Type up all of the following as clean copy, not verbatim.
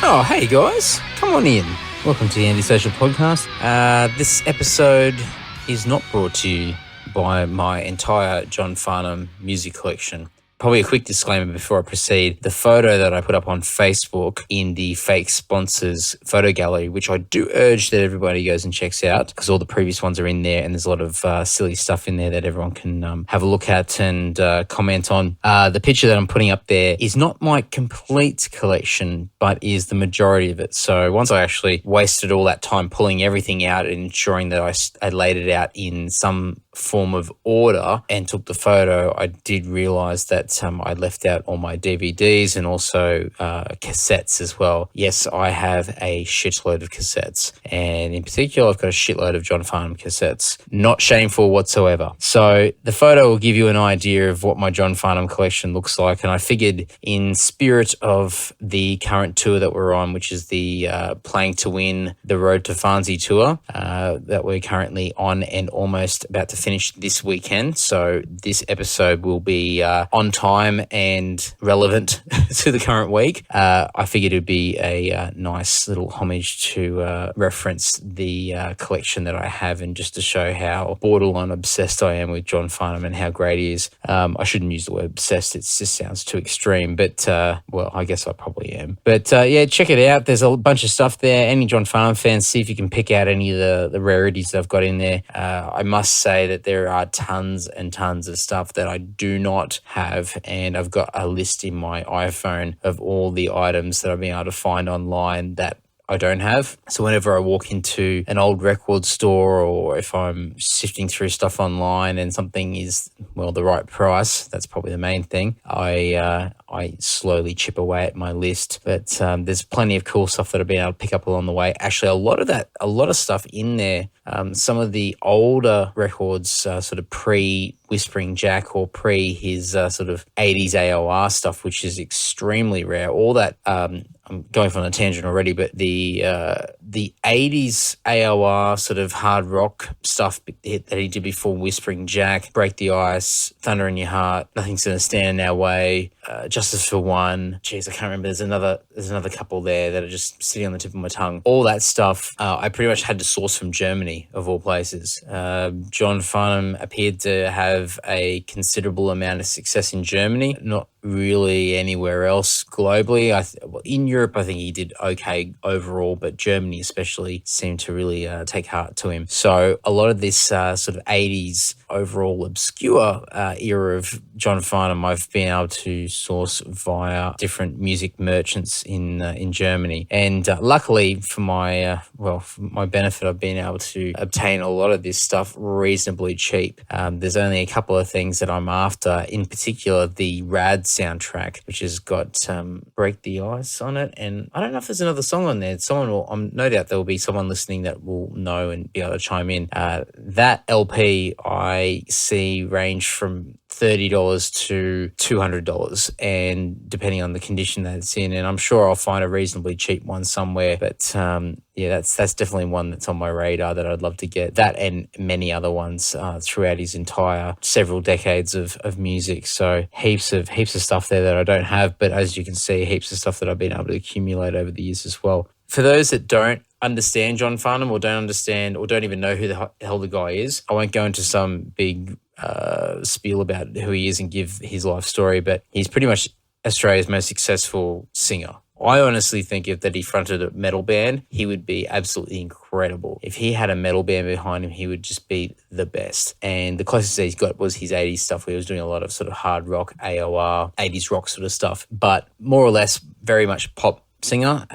Oh, hey guys, come on in. Welcome to the Antisocial Podcast. This episode is not brought to you by my entire John Farnham music collection. Probably a quick disclaimer before I proceed. The photo that I put up on Facebook in the fake sponsors photo gallery, which I do urge that everybody goes and checks out because all the previous ones are in there and there's a lot of silly stuff in there that everyone can have a look at and comment on. The picture that I'm putting up there is not my complete collection, but is the majority of it. So once I actually wasted all that time pulling everything out and ensuring that I laid it out in some form of order and took the photo, I did realize that I left out all my DVDs and also cassettes as well. Yes, I have a shitload of cassettes, and in particular I've got a shitload of John Farnham cassettes. Not shameful whatsoever. So the photo will give you an idea of what my John Farnham collection looks like, and I figured in spirit of the current tour that we're on, which is the Playing to Win the Road to Farnsey tour that we're currently on and almost about to finish this weekend. So this episode will be on time and relevant to the current week. I figured it would be a nice little homage to reference the collection that I have and just to show how borderline obsessed I am with John Farnham and how great he is. I shouldn't use the word obsessed. It just sounds too extreme, but well, I guess I probably am. But yeah, check it out. There's a bunch of stuff there. Any John Farnham fans, see if you can pick out any of the rarities that I've got in there. I must say that there are tons and tons of stuff that I do not have, and I've got a list in my iPhone of all the items that I've been able to find online that I don't have. So whenever I walk into an old record store, or if I'm sifting through stuff online and something is, well, the right price, that's probably the main thing, I slowly chip away at my list. But there's plenty of cool stuff that I've been able to pick up along the way. Actually, a lot of stuff in there. Some of the older records, sort of pre-Whispering Jack or pre his sort of 80s AOR stuff, which is extremely rare. All that, I'm going off on a tangent already, but the 80s AOR sort of hard rock stuff that he did before Whispering Jack, Break the Ice, Thunder in Your Heart, Nothing's Gonna Stand in Our Way, Justice for One. Jeez, I can't remember. There's another couple there that are just sitting on the tip of my tongue. All that stuff, I pretty much had to source from Germany, of all places. John Farnham appeared to have a considerable amount of success in Germany, not really anywhere else globally. In Europe, I think he did okay overall, but Germany especially seemed to really take heart to him. So a lot of this sort of 80s overall obscure era of John Farnham, I've been able to source via different music merchants in Germany. And luckily for my benefit, I've been able to obtain a lot of this stuff reasonably cheap. There's only a couple of things that I'm after, in particular the Rad soundtrack, which has got Break the Ice on it, and I don't know if there's another song on there. No doubt there will be someone listening that will know and be able to chime in. That LP I see range from $30 to $200, and depending on the condition that it's in, and I'm sure I'll find a reasonably cheap one somewhere. But yeah, that's definitely one that's on my radar that I'd love to get. That and many other ones throughout his entire several decades of music. So heaps of stuff there that I don't have, but as you can see, heaps of stuff that I've been able to accumulate over the years as well. For those that don't understand John Farnham or don't understand or don't even know who the hell the guy is, I won't go into some big spiel about who he is and give his life story, but he's pretty much Australia's most successful singer. I honestly think if that he fronted a metal band, he would be absolutely incredible. If he had a metal band behind him, he would just be the best. And the closest that he's got was his 80s stuff, where he was doing a lot of sort of hard rock, AOR, 80s rock sort of stuff, but more or less very much pop singer,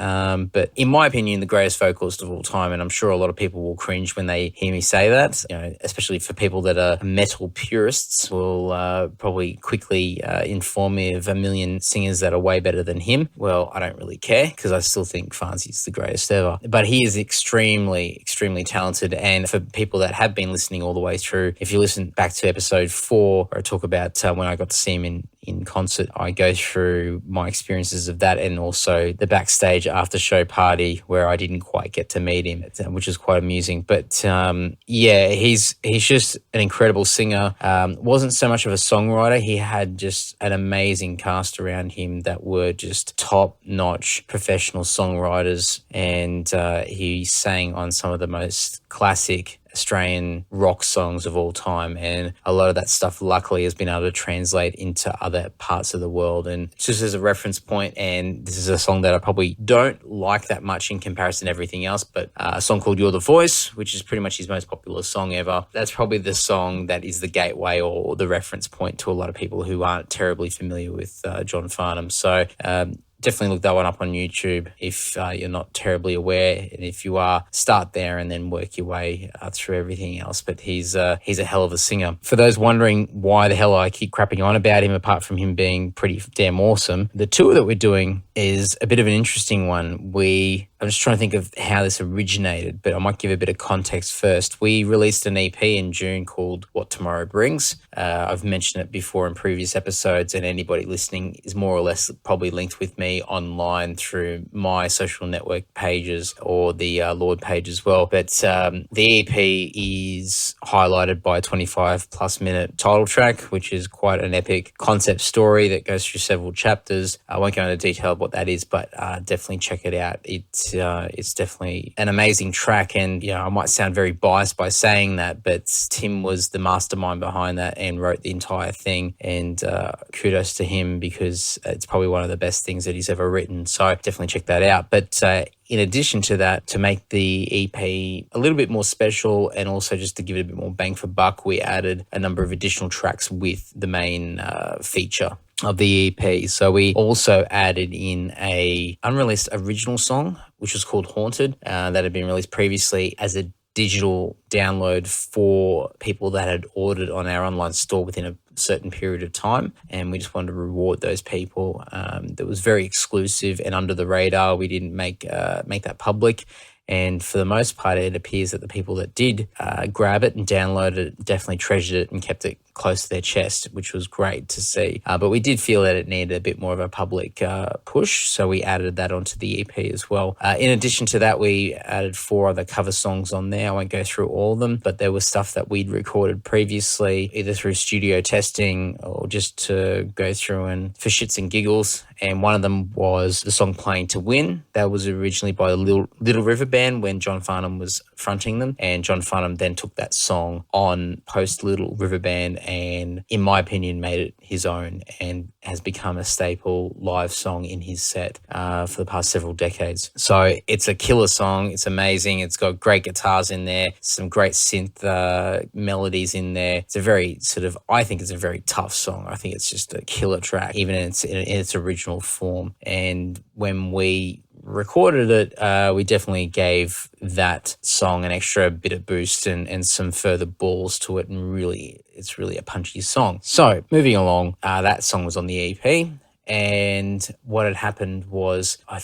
but in my opinion, the greatest vocalist of all time, and I'm sure a lot of people will cringe when they hear me say that, especially for people that are metal purists will probably quickly inform me of a million singers that are way better than him. Well, I don't really care, because I still think Farnsey's the greatest ever, but he is extremely, extremely talented. And for people that have been listening all the way through, if you listen back to episode 4, where I talk about when I got to see him in concert. I go through my experiences of that and also the backstage after show party where I didn't quite get to meet him, which is quite amusing. But yeah, he's just an incredible singer. Wasn't so much of a songwriter. He had just an amazing cast around him that were just top-notch professional songwriters, and he sang on some of the most classic Australian rock songs of all time, and a lot of that stuff luckily has been able to translate into other parts of the world. And just as a reference point, and this is a song that I probably don't like that much in comparison to everything else, but a song called You're the Voice, which is pretty much his most popular song ever. That's probably the song that is the gateway or the reference point to a lot of people who aren't terribly familiar with John Farnham. So definitely look that one up on YouTube if you're not terribly aware, and if you are, start there and then work your way through everything else. But he's a hell of a singer. For those wondering why the hell I keep crapping on about him, apart from him being pretty damn awesome, the tour that we're doing is a bit of an interesting one. I'm just trying to think of how this originated, but I might give a bit of context first. We released an EP in June called What Tomorrow Brings. I've mentioned it before in previous episodes, and anybody listening is more or less probably linked with me online through my social network pages or the Lord page as well. But the EP is highlighted by a 25 plus minute title track, which is quite an epic concept story that goes through several chapters. I won't go into detail of what that is, but definitely check it out. It's definitely an amazing track, and I might sound very biased by saying that, but Tim was the mastermind behind that and wrote the entire thing, and kudos to him because it's probably one of the best things that he's ever written. So definitely check that out. But in addition to that, to make the EP a little bit more special and also just to give it a bit more bang for buck, we added a number of additional tracks with the main feature of the EP. So we also added in a unreleased original song, which was called Haunted, that had been released previously as a digital download for people that had ordered on our online store within a certain period of time, and we just wanted to reward those people. That was very exclusive and under the radar. We didn't make that public. And for the most part, it appears that the people that did grab it and download it definitely treasured it and kept it close to their chest, which was great to see. But we did feel that it needed a bit more of a public push, so we added that onto the EP as well. In addition to that, we added 4 other cover songs on there. I won't go through all of them, but there was stuff that we'd recorded previously, either through studio testing or just to go through and for shits and giggles. And one of them was the song Playing to Win. That was originally by the Little River Band when John Farnham was fronting them. And John Farnham then took that song on post Little River Band and, in my opinion, made it his own and has become a staple live song in his set for the past several decades. So it's a killer song. It's amazing. It's got great guitars in there, some great synth melodies in there. It's a very I think it's a very tough song. I think it's just a killer track, even in its original form. And when we recorded it, we definitely gave that song an extra bit of boost and some further balls to it, and it's really a punchy song. So moving along, that song was on the EP. And what had happened was, I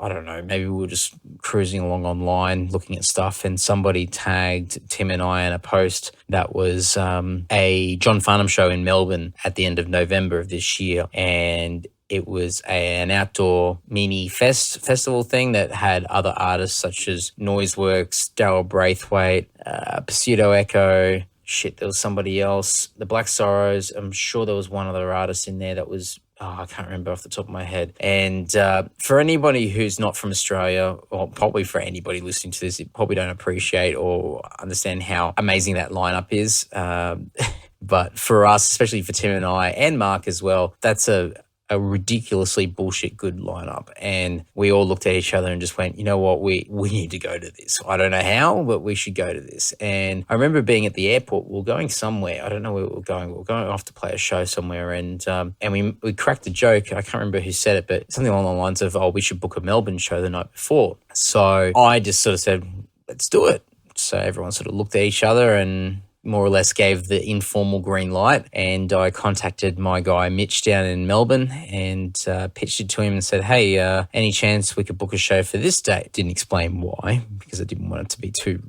don't know, maybe we were just cruising along online looking at stuff, and somebody tagged Tim and I in a post that was a John Farnham show in Melbourne at the end of November of this year. And it was an outdoor mini festival thing that had other artists such as Noiseworks, Daryl Braithwaite, Pseudo Echo. There was somebody else, the Black Sorrows. I'm sure there was one other artist in there that was, I can't remember off the top of my head. And for anybody who's not from Australia, or probably for anybody listening to this, you probably don't appreciate or understand how amazing that lineup is. But for us, especially for Tim and I and Mark as well, that's a ridiculously bullshit good lineup. And we all looked at each other and just went, you know what, we need to go to this. I don't know how, but we should go to this. And I remember being at the airport. We were going somewhere. I don't know where we were going. We were going off to play a show somewhere. And we cracked a joke. I can't remember who said it, but something along the lines of, we should book a Melbourne show the night before. So I just sort of said, let's do it. So everyone sort of looked at each other and more or less gave the informal green light, and I contacted my guy Mitch down in Melbourne and pitched it to him and said, hey, any chance we could book a show for this date? Didn't explain why, because I didn't want it to be too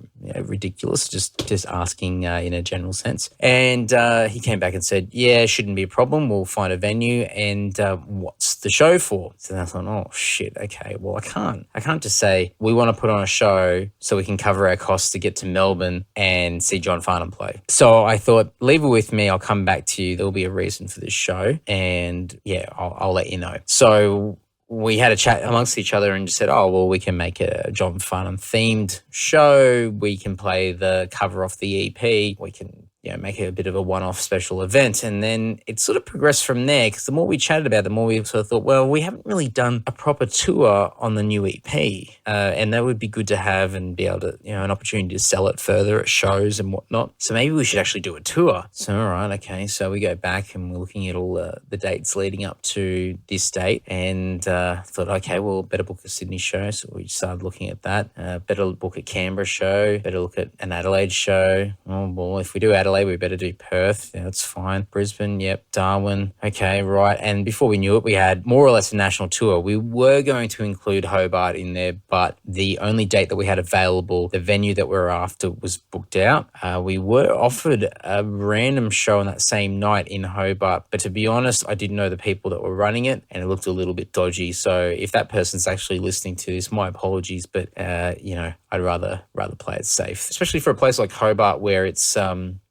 ridiculous, just asking in a general sense. And he came back and said, yeah, shouldn't be a problem. We'll find a venue. And what's the show for? So I thought, oh, shit, okay, well, I can't just say we want to put on a show so we can cover our costs to get to Melbourne and see John Farnham play. So I thought, leave it with me. I'll come back to you. There'll be a reason for this show. And yeah, I'll let you know. So we had a chat amongst each other and just said, oh, well, we can make a John Farnham themed show. We can play the cover off the EP. We can make it a bit of a one-off special event. And then it sort of progressed from there, because the more we chatted about it, the more we sort of thought, well, we haven't really done a proper tour on the new EP. And that would be good to have and be able to, an opportunity to sell it further at shows and whatnot. So maybe we should actually do a tour. So, all right, okay. So we go back and we're looking at all the dates leading up to this date, and thought, okay, well, better book a Sydney show. So we started looking at that. Better book a Canberra show. Better look at an Adelaide show. Oh, well, if we do Adelaide, we better do Perth. Yeah, that's fine. Brisbane, yep. Darwin. Okay, right. And before we knew it, we had more or less a national tour. We were going to include Hobart in there, but the only date that we had available, the venue that we were after, was booked out. We were offered a random show on that same night in Hobart, but to be honest, I didn't know the people that were running it, and it looked a little bit dodgy. So if that person's actually listening to this, my apologies, but I'd rather play it safe, especially for a place like Hobart where it's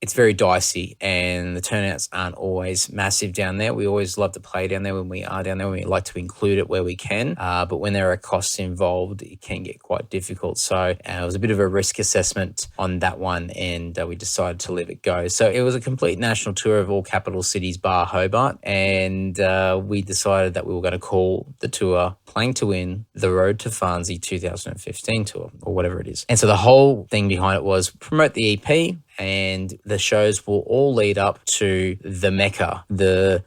very dicey and the turnouts aren't always massive down there. We always love to play down there when we are down there. We like to include it where we can, but when there are costs involved, it can get quite difficult. So it was a bit of a risk assessment on that one, and we decided to let it go. So it was a complete national tour of all capital cities bar Hobart, and we decided that we were going to call the tour Playing to Win, The Road to Farnsey 2015 tour, or whatever it is. And so the whole thing behind it was promote the EP, and the shows will all lead up to the Mecca, the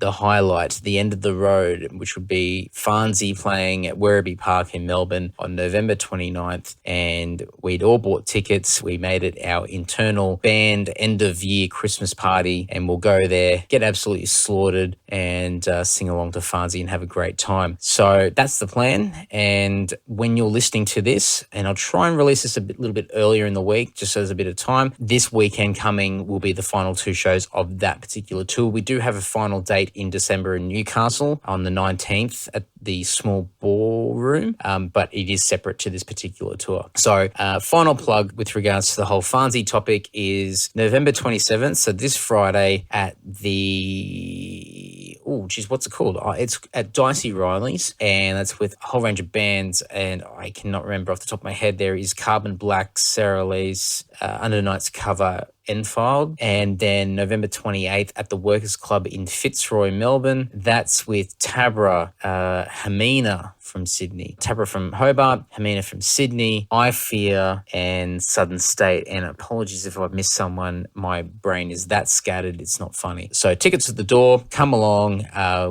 highlight, the end of the road, which would be Farnsey playing at Werribee Park in Melbourne on November 29th. And we'd all bought tickets. We made it our internal band end-of-year Christmas party, and we'll go there, get absolutely slaughtered, and sing along to Farnsey and have a great time. So that's the plan. And when you're listening to this, and I'll try and release this a little bit earlier in the week, just so there's a bit of time, this weekend coming will be the final two shows of that particular tour. We do have a final date in December in Newcastle on the 19th at the small ballroom, but it is separate to this particular tour. So final plug with regards to the whole Farnsey topic is November 27th, so this Friday at the... what's it called? It's at Dicey Riley's, and that's with a whole range of bands, and I cannot remember off the top of my head. There is Carbon Black, Sarah Lee's, Under Night's Cover, Enfiled, and then November 28th at the Workers Club in Fitzroy, Melbourne. That's with Tabra, Hamina from Sydney, Tabra from Hobart, Hamina from Sydney, I Fear, and Southern State. And apologies if I've missed someone. My brain is that scattered. It's not funny. So tickets at the door. Come along.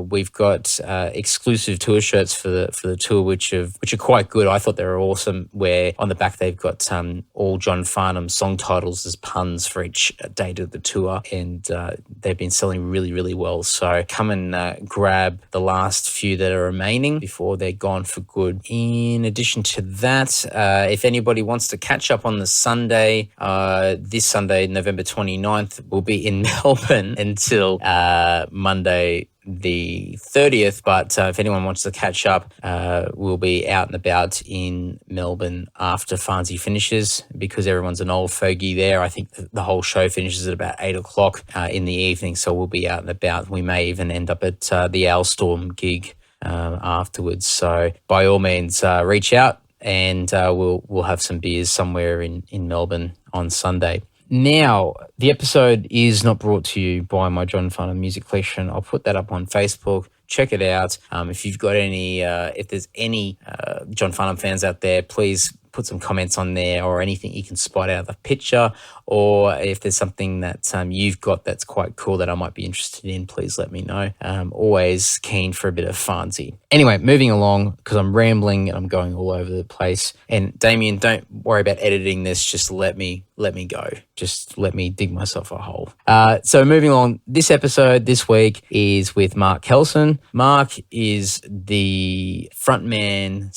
We've got exclusive tour shirts for the tour, which are quite good. I thought they were awesome. Where on the back they've got all John Farnham song titles as puns for each date of the tour, and they've been selling really, really well. So come and grab the last few that are remaining before they're gone for good. In addition to that, if anybody wants to catch up on the Sunday, this Sunday, November 29th, we'll be in Melbourne until Monday the 30th, but if anyone wants to catch up, we'll be out and about in Melbourne after Farnsey finishes, because everyone's an old fogey there. I think the whole show finishes at about 8 o'clock in the evening, so we'll be out and about. We may even end up at the Owlstorm gig afterwards. So by all means, reach out, and we'll have some beers somewhere in Melbourne on Sunday. Now, the episode is not brought to you by my John Farnham music collection. I'll put that up on Facebook. Check it out. If you've got if there's any John Farnham fans out there, please put some comments on there, or anything you can spot out of the picture, or if there's something that you've got that's quite cool that I might be interested in, please let me know. Always keen for a bit of Farnsey. Anyway, moving along, because I'm rambling and I'm going all over the place. And Damien, don't worry about editing this. Just let me go. Just let me dig myself a hole. So moving along, this episode this week is with Mark Kelson. Mark is the frontman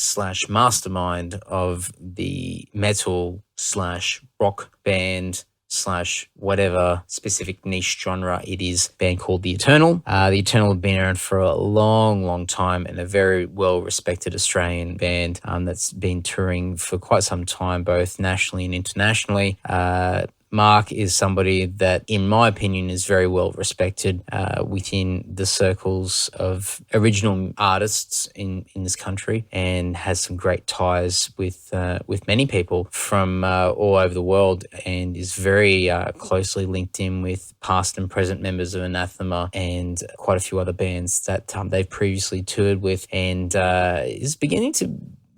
/ mastermind of the metal rock band / whatever specific niche genre it is, band called The Eternal. The Eternal have been around for a long time and a very well-respected Australian band that's been touring for quite some time, both nationally and internationally. Mark is somebody that, in my opinion, is very well respected within the circles of original artists in this country, and has some great ties with many people from all over the world, and is very closely linked in with past and present members of Anathema and quite a few other bands that they've previously toured with, and is beginning to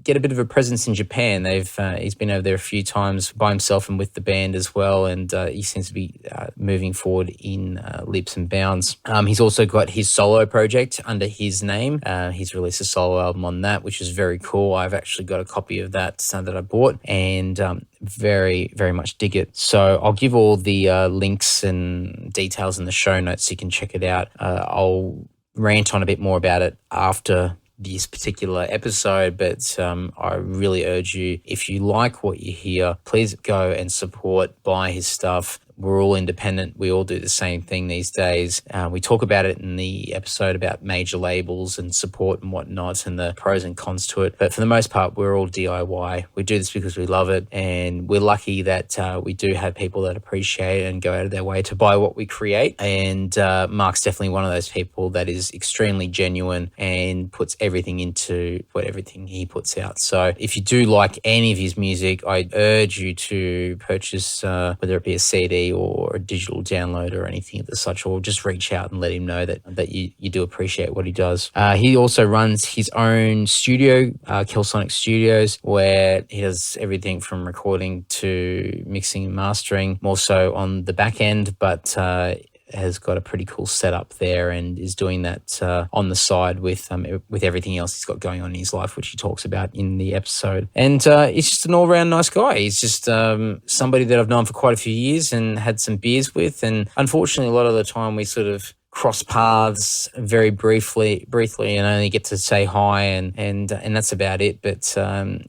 get a bit of a presence in Japan. He's been over there a few times by himself and with the band as well, and he seems to be moving forward in leaps and bounds. He's also got his solo project under his name. He's released a solo album on that, which is very cool. I've actually got a copy of that that I bought, and very much dig it. So I'll give all the links and details in the show notes so you can check it out. I'll rant on a bit more about it after this particular episode, but I really urge you, if you like what you hear, please go and support, buy his stuff. We're all independent. We all do the same thing these days. We talk about it in the episode about major labels and support and whatnot and the pros and cons to it. But for the most part, we're all DIY. We do this because we love it, and we're lucky that we do have people that appreciate it and go out of their way to buy what we create. And Mark's definitely one of those people that is extremely genuine and puts everything into everything he puts out. So if you do like any of his music, I urge you to purchase, whether it be a CD or a digital download or anything of the such, or just reach out and let him know that you do appreciate what he does. He also runs his own studio, Kelson Studios, where he does everything from recording to mixing and mastering, more so on the back end, but has got a pretty cool setup there and is doing that on the side with everything else he's got going on in his life, which he talks about in the episode. And he's just an all-round nice guy. He's just somebody that I've known for quite a few years and had some beers with. And unfortunately, a lot of the time we sort of cross paths very briefly and only get to say hi and that's about it. But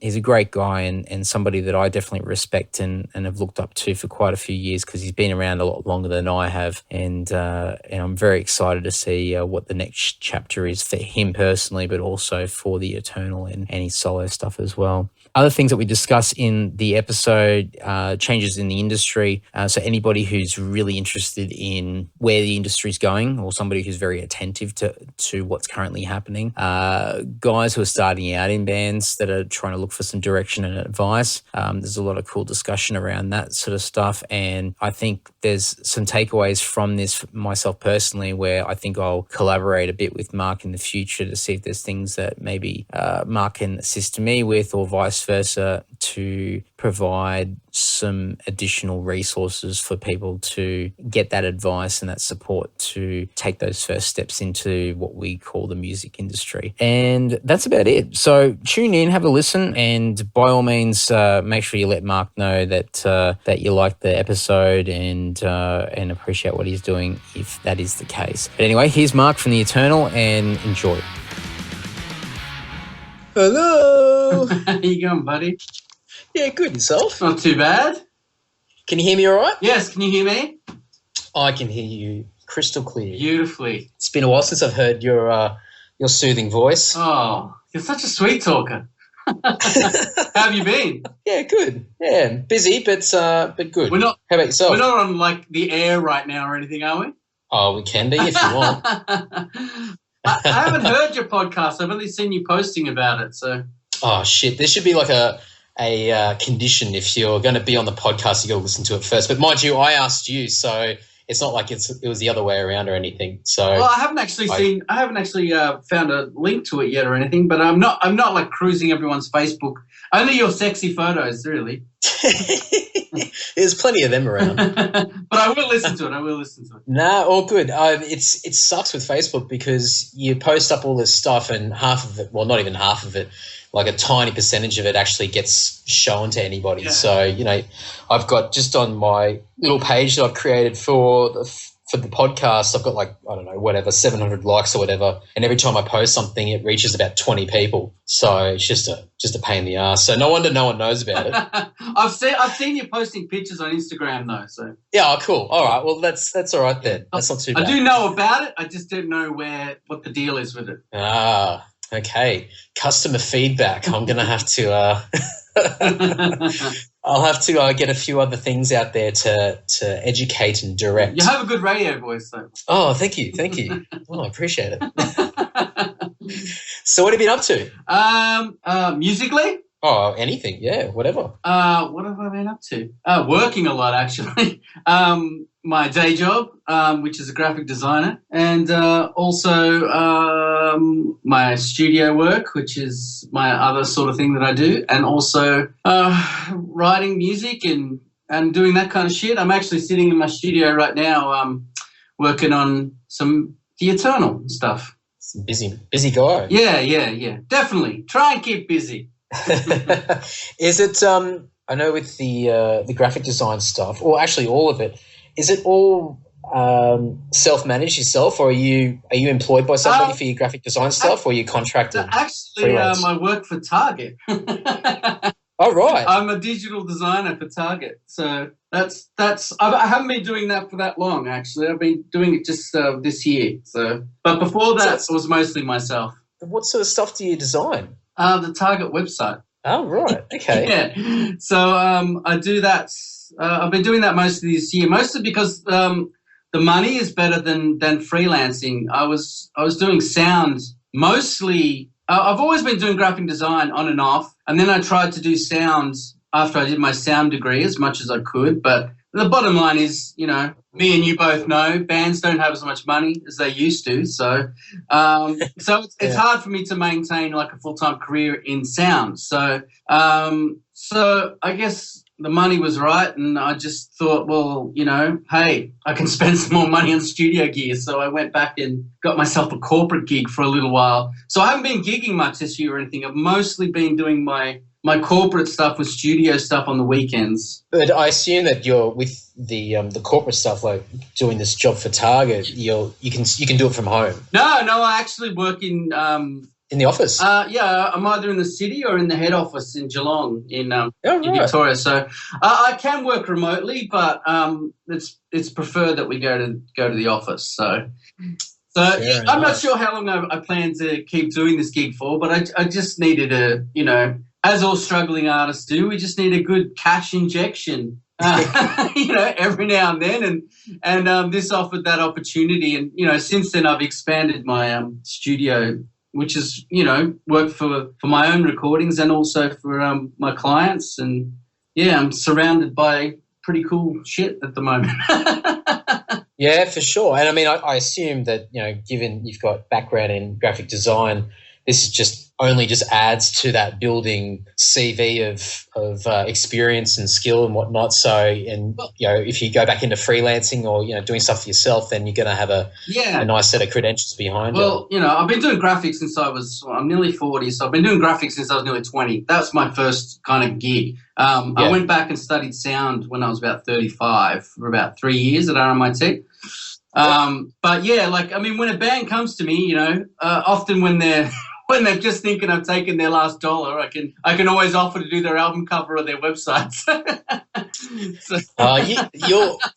he's a great guy and somebody that I definitely respect and have looked up to for quite a few years, because he's been around a lot longer than I have. And I'm very excited to see what the next chapter is for him personally, but also for the Eternal and his solo stuff as well. Other things that we discuss in the episode, changes in the industry. So anybody who's really interested in where the industry's going, or somebody who's very attentive to what's currently happening, guys who are starting out in bands that are trying to look for some direction and advice. There's a lot of cool discussion around that sort of stuff. And I think there's some takeaways from this myself personally, where I think I'll collaborate a bit with Mark in the future to see if there's things that maybe Mark can assist me with, or vice versa, to provide some additional resources for people to get that advice and that support to take those first steps into what we call the music industry. And that's about it. So tune in, have a listen, and by all means, make sure you let Mark know that you like the episode and appreciate what he's doing, if that is the case. But anyway, here's Mark from The Eternal, and enjoy. Hello. How you going, buddy? Yeah, good. Yourself? Not too bad. Can you hear me all right? Yes, can you hear me? I can hear you crystal clear. Beautifully. It's been a while since I've heard your soothing voice. Oh, you're such a sweet talker. How have you been? Yeah, good. Yeah, busy, but good. How about yourself? We're not on like the air right now or anything, are we? Oh, we can be if you want. I haven't heard your podcast. I've only seen you posting about it. So. Oh shit! There should be like a condition if you're going to be on the podcast. You got to listen to it first. But mind you, I asked you, so it's not like it was the other way around or anything. So. Well, I haven't actually found a link to it yet or anything. But I'm not like cruising everyone's Facebook. Only your sexy photos, really. There's plenty of them around. But I will listen to it. Nah, all good. It sucks with Facebook because you post up all this stuff and half of it, well, not even half of it, like a tiny percentage of it actually gets shown to anybody. Yeah. So, I've got just on my little page that I've created for for the podcast, I've got like, I don't know, whatever, 700 likes or whatever. And every time I post something, it reaches about 20 people. So it's just a pain in the ass. So no wonder no one knows about it. I've seen you posting pictures on Instagram though. So yeah, cool. All right. Well, that's all right then. That's not too bad. I do know about it. I just don't know what the deal is with it. Ah, okay. Customer feedback. I'm going to have to I'll have to get a few other things out there to educate and direct. You have a good radio voice, though. Oh, thank you. Well, I appreciate it. So what have you been up to? Musically? Oh, anything. Yeah, whatever. What have I been up to? Working a lot, actually. My day job, which is a graphic designer, and also my studio work, which is my other sort of thing that I do, and also writing music and doing that kind of shit. I'm actually sitting in my studio right now working on some The Eternal stuff. Some busy guy. Yeah. Definitely. Try and keep busy. Is it I know with the graphic design stuff, or actually all of it, is it all self-managed yourself, or are you employed by somebody for your graphic design stuff, or are you contracted? Actually, I work for Target. Oh, right. I'm a digital designer for Target. So that's I haven't been doing that for that long, actually. I've been doing it just this year. So, but before that, it was mostly myself. What sort of stuff do you design? The Target website. Oh, right. Okay. Yeah. So I do that. I've been doing that mostly this year, mostly because the money is better than freelancing. I was doing sound mostly. I've always been doing graphic design on and off, and then I tried to do sound after I did my sound degree as much as I could. But the bottom line is, me and you both know, bands don't have as much money as they used to. So it's hard for me to maintain like a full-time career in sound. So I guess the money was right, and I just thought, well, hey, I can spend some more money on studio gear. So I went back and got myself a corporate gig for a little while. So I haven't been gigging much this year or anything. I've mostly been doing my corporate stuff with studio stuff on the weekends. But I assume that you're with the corporate stuff, like doing this job for Target. You can do it from home. No, I actually work in the office. Yeah, I'm either in the city or in the head office in Geelong in Victoria. So I can work remotely, but it's preferred that we go to the office. So yeah, I'm not sure how long I plan to keep doing this gig for, but I just needed as all struggling artists do, we just need a good cash injection, every now and then. And this offered that opportunity. And, since then I've expanded my studio, which is, work for my own recordings and also for my clients. And, yeah, I'm surrounded by pretty cool shit at the moment. Yeah, for sure. And, I mean, I assume that, given you've got background in graphic design, this is just adds to that building CV of experience and skill and whatnot. So, and if you go back into freelancing or doing stuff for yourself, then you're going to have a nice set of credentials behind you. Well, I've been doing graphics since I'm nearly 40, so I've been doing graphics since I was nearly 20. That's my first kind of gig. I went back and studied sound when I was about 35 for about 3 years at RMIT. But yeah, when a band comes to me, often when they're just thinking of taking their last dollar, I can always offer to do their album cover or their websites.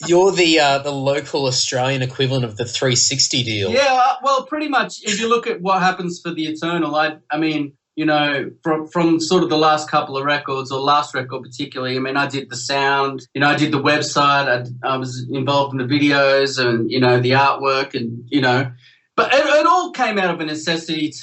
You're the local Australian equivalent of the 360 deal. Yeah, well, pretty much. If you look at what happens for the Eternal, I mean, from sort of the last couple of records, or last record particularly, I mean, I did the sound, I did the website, I was involved in the videos and, the artwork and, but it all came out of a necessity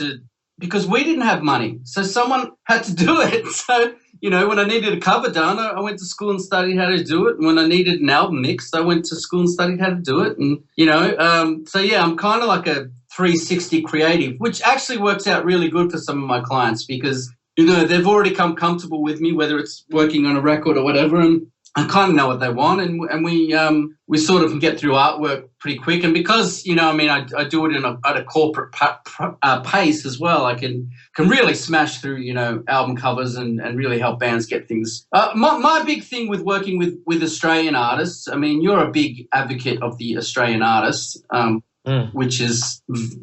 because we didn't have money. So someone had to do it. So, when I needed a cover done, I went to school and studied how to do it. And when I needed an album mixed, I went to school and studied how to do it. And, so yeah, I'm kind of like a 360 creative, which actually works out really good for some of my clients because, they've already come comfortable with me, whether it's working on a record or whatever. And I kind of know what they want, and we sort of can get through artwork pretty quick. And because I do it at a corporate pace as well. I can really smash through album covers and really help bands get things. My big thing with working with Australian artists. I mean, you're a big advocate of the Australian artists. Which is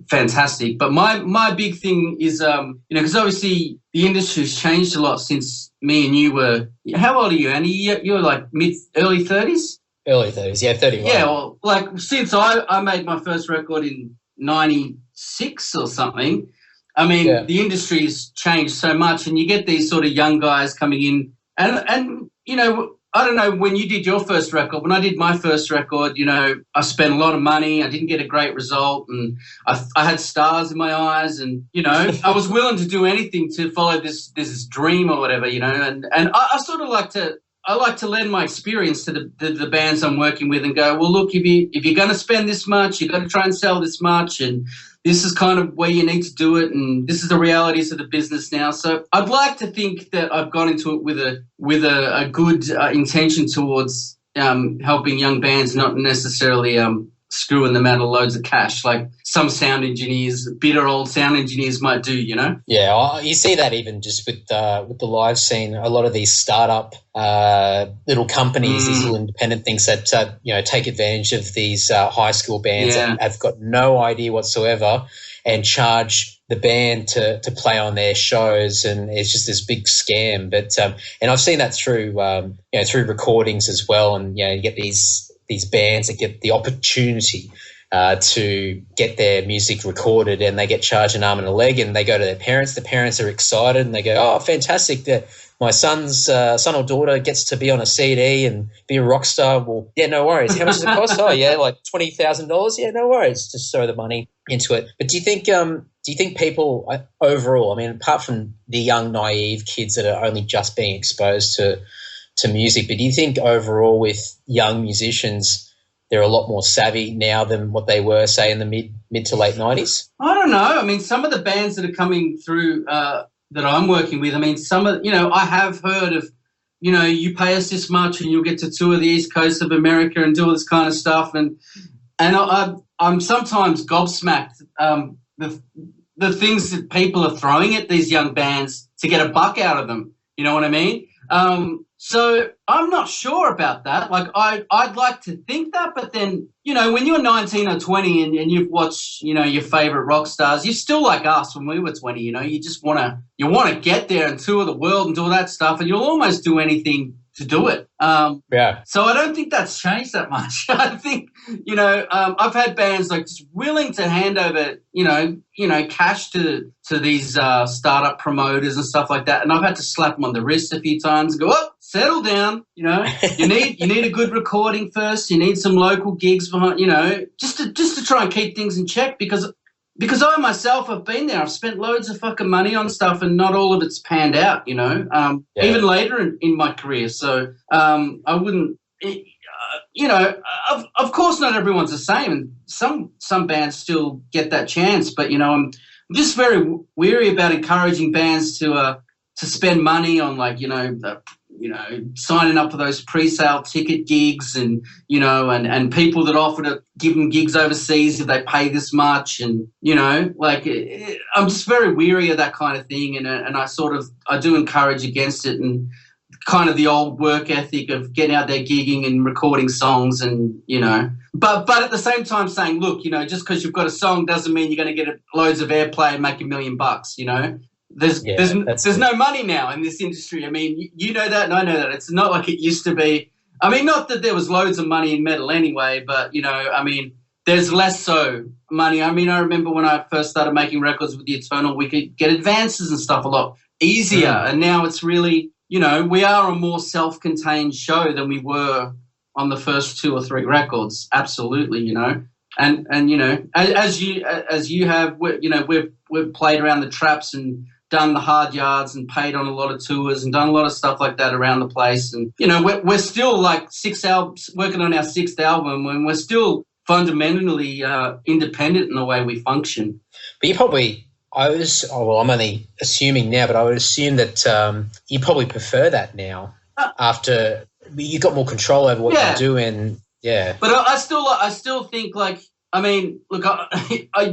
fantastic. But my big thing is, because obviously the industry's changed a lot since me and you were. How old are you, Andy? You're like early 30s? Early 30s, yeah, 31. Yeah, well, like since I made my first record in 96 or something, I mean, the industry's changed so much, and you get these sort of young guys coming in, and I don't know when you did your first record. When I did my first record, I spent a lot of money. I didn't get a great result, and I had stars in my eyes, and I was willing to do anything to follow this dream or whatever, And I sort of like to lend my experience to the bands I'm working with and go, well, look, if you're going to spend this much, you've got to try and sell this much, and this is kind of where you need to do it, and this is the realities of the business now. So I'd like to think that I've gone into it with a good intention towards helping young bands, not necessarily screwing them out of loads of cash like some bitter old sound engineers might do, Yeah, you see that even just with the live scene. A lot of these startup little companies, these little independent things that take advantage of these high school bands that have got no idea whatsoever and charge the band to play on their shows, and it's just this big scam. But and I've seen that through through recordings as well, and you get these bands that get the opportunity to get their music recorded, and they get charged an arm and a leg, and they go to their parents. The parents are excited, and they go, "Oh, fantastic! That my son's son or daughter gets to be on a CD and be a rock star." Well, yeah, no worries. How much does it cost? Oh, yeah, like $20,000. Yeah, no worries. Just throw the money into it. But do you think people overall? I mean, apart from the young, naive kids that are only just being exposed to music, but do you think overall with young musicians, they're a lot more savvy now than what they were, say, in the mid to late 90s? I don't know. I mean, some of the bands that are coming through that I'm working with, I mean, some of, I have heard of, you pay us this much and you'll get to tour the East Coast of America and do all this kind of stuff. And I'm sometimes gobsmacked the things that people are throwing at these young bands to get a buck out of them. You know what I mean? So I'm not sure about that. Like I'd like to think that, but then, when you're 19 or 20 and you've watched, your favorite rock stars, you're still like us when we were 20, you just want to get there and tour the world and do all that stuff, and you'll almost do anything to do it. So I don't think that's changed that much. I think, I've had bands like just willing to hand over, cash to these startup promoters and stuff like that. And I've had to slap them on the wrist a few times and go, oh, settle down. You need a good recording first. You need some local gigs behind, just to try and keep things in check, because I myself have been there. I've spent loads of fucking money on stuff and not all of it's panned out, even later in my career. So I wouldn't, of course not everyone's the same, and some bands still get that chance. But, I'm just very weary about encouraging bands to spend money on, like, signing up for those pre-sale ticket gigs and, and people that offer to give them gigs overseas if they pay this much. And, I'm just very weary of that kind of thing. And I do encourage against it, and kind of the old work ethic of getting out there gigging and recording songs and, but at the same time saying, look, just because you've got a song doesn't mean you're going to get loads of airplay and make $1 million, There's no money now in this industry. I mean, you know that and I know that. It's not like it used to be. I mean, not that there was loads of money in metal anyway, but, I mean, there's less so money. I mean, I remember when I first started making records with The Eternal, we could get advances and stuff a lot easier. And now it's really, we are a more self-contained show than we were on the first 2 or 3 records. Absolutely, And as you have, we've played around the traps and done the hard yards and paid on a lot of tours and done a lot of stuff like that around the place. And, we're still like 6 albums, working on our 6th album, and we're still fundamentally independent in the way we function. But you probably, I'm only assuming now, but I would assume that you probably prefer that now after you got more control over what you do, and But I still think, like, I mean, look,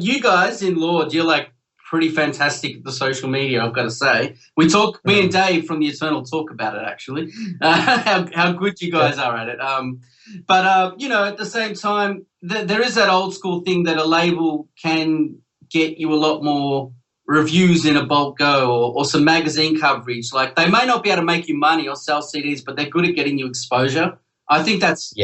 you guys in Lord, you're like pretty fantastic at the social media, I've got to say. Me and Dave from the Eternal talk about it, actually, how good you guys are at it. But you know, at the same time, there is that old school thing that a label can get you a lot more reviews in a bulk go, or some magazine coverage. Like, they may not be able to make you money or sell CDs, but they're good at getting you exposure. I think that's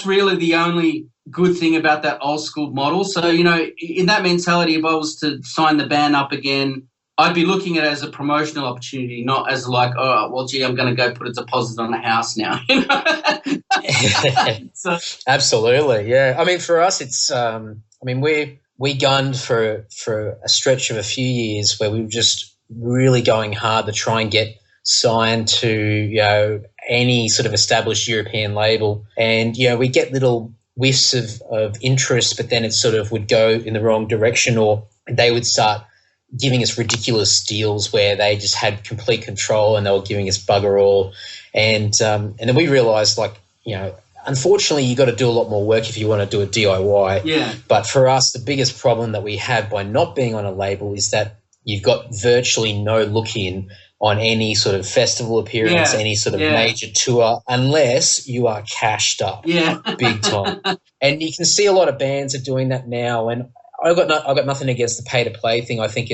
really the only good thing about that old school model. So, you know, in that mentality, if I was to sign the band up again, I'd be looking at it as a promotional opportunity, not as like, oh, well, gee, I'm going to go put a deposit on a house now. You know? Absolutely, yeah. I mean, for us, it's we gunned for a stretch of a few years where we were just really going hard to try and get signed to, you know, any sort of established European label. And, you know, we get little whiffs of interest, but then it sort of would go in the wrong direction, or they would start giving us ridiculous deals where they just had complete control and they were giving us bugger all. And then we realised, like, you know, unfortunately you got to do a lot more work if you want to do a DIY. Yeah. But for us, the biggest problem that we have by not being on a label is that you've got virtually no look-in on any sort of festival appearance, any sort of major tour, unless you are cashed up big time. And you can see a lot of bands are doing that now, and I've got nothing against the pay-to-play thing. I think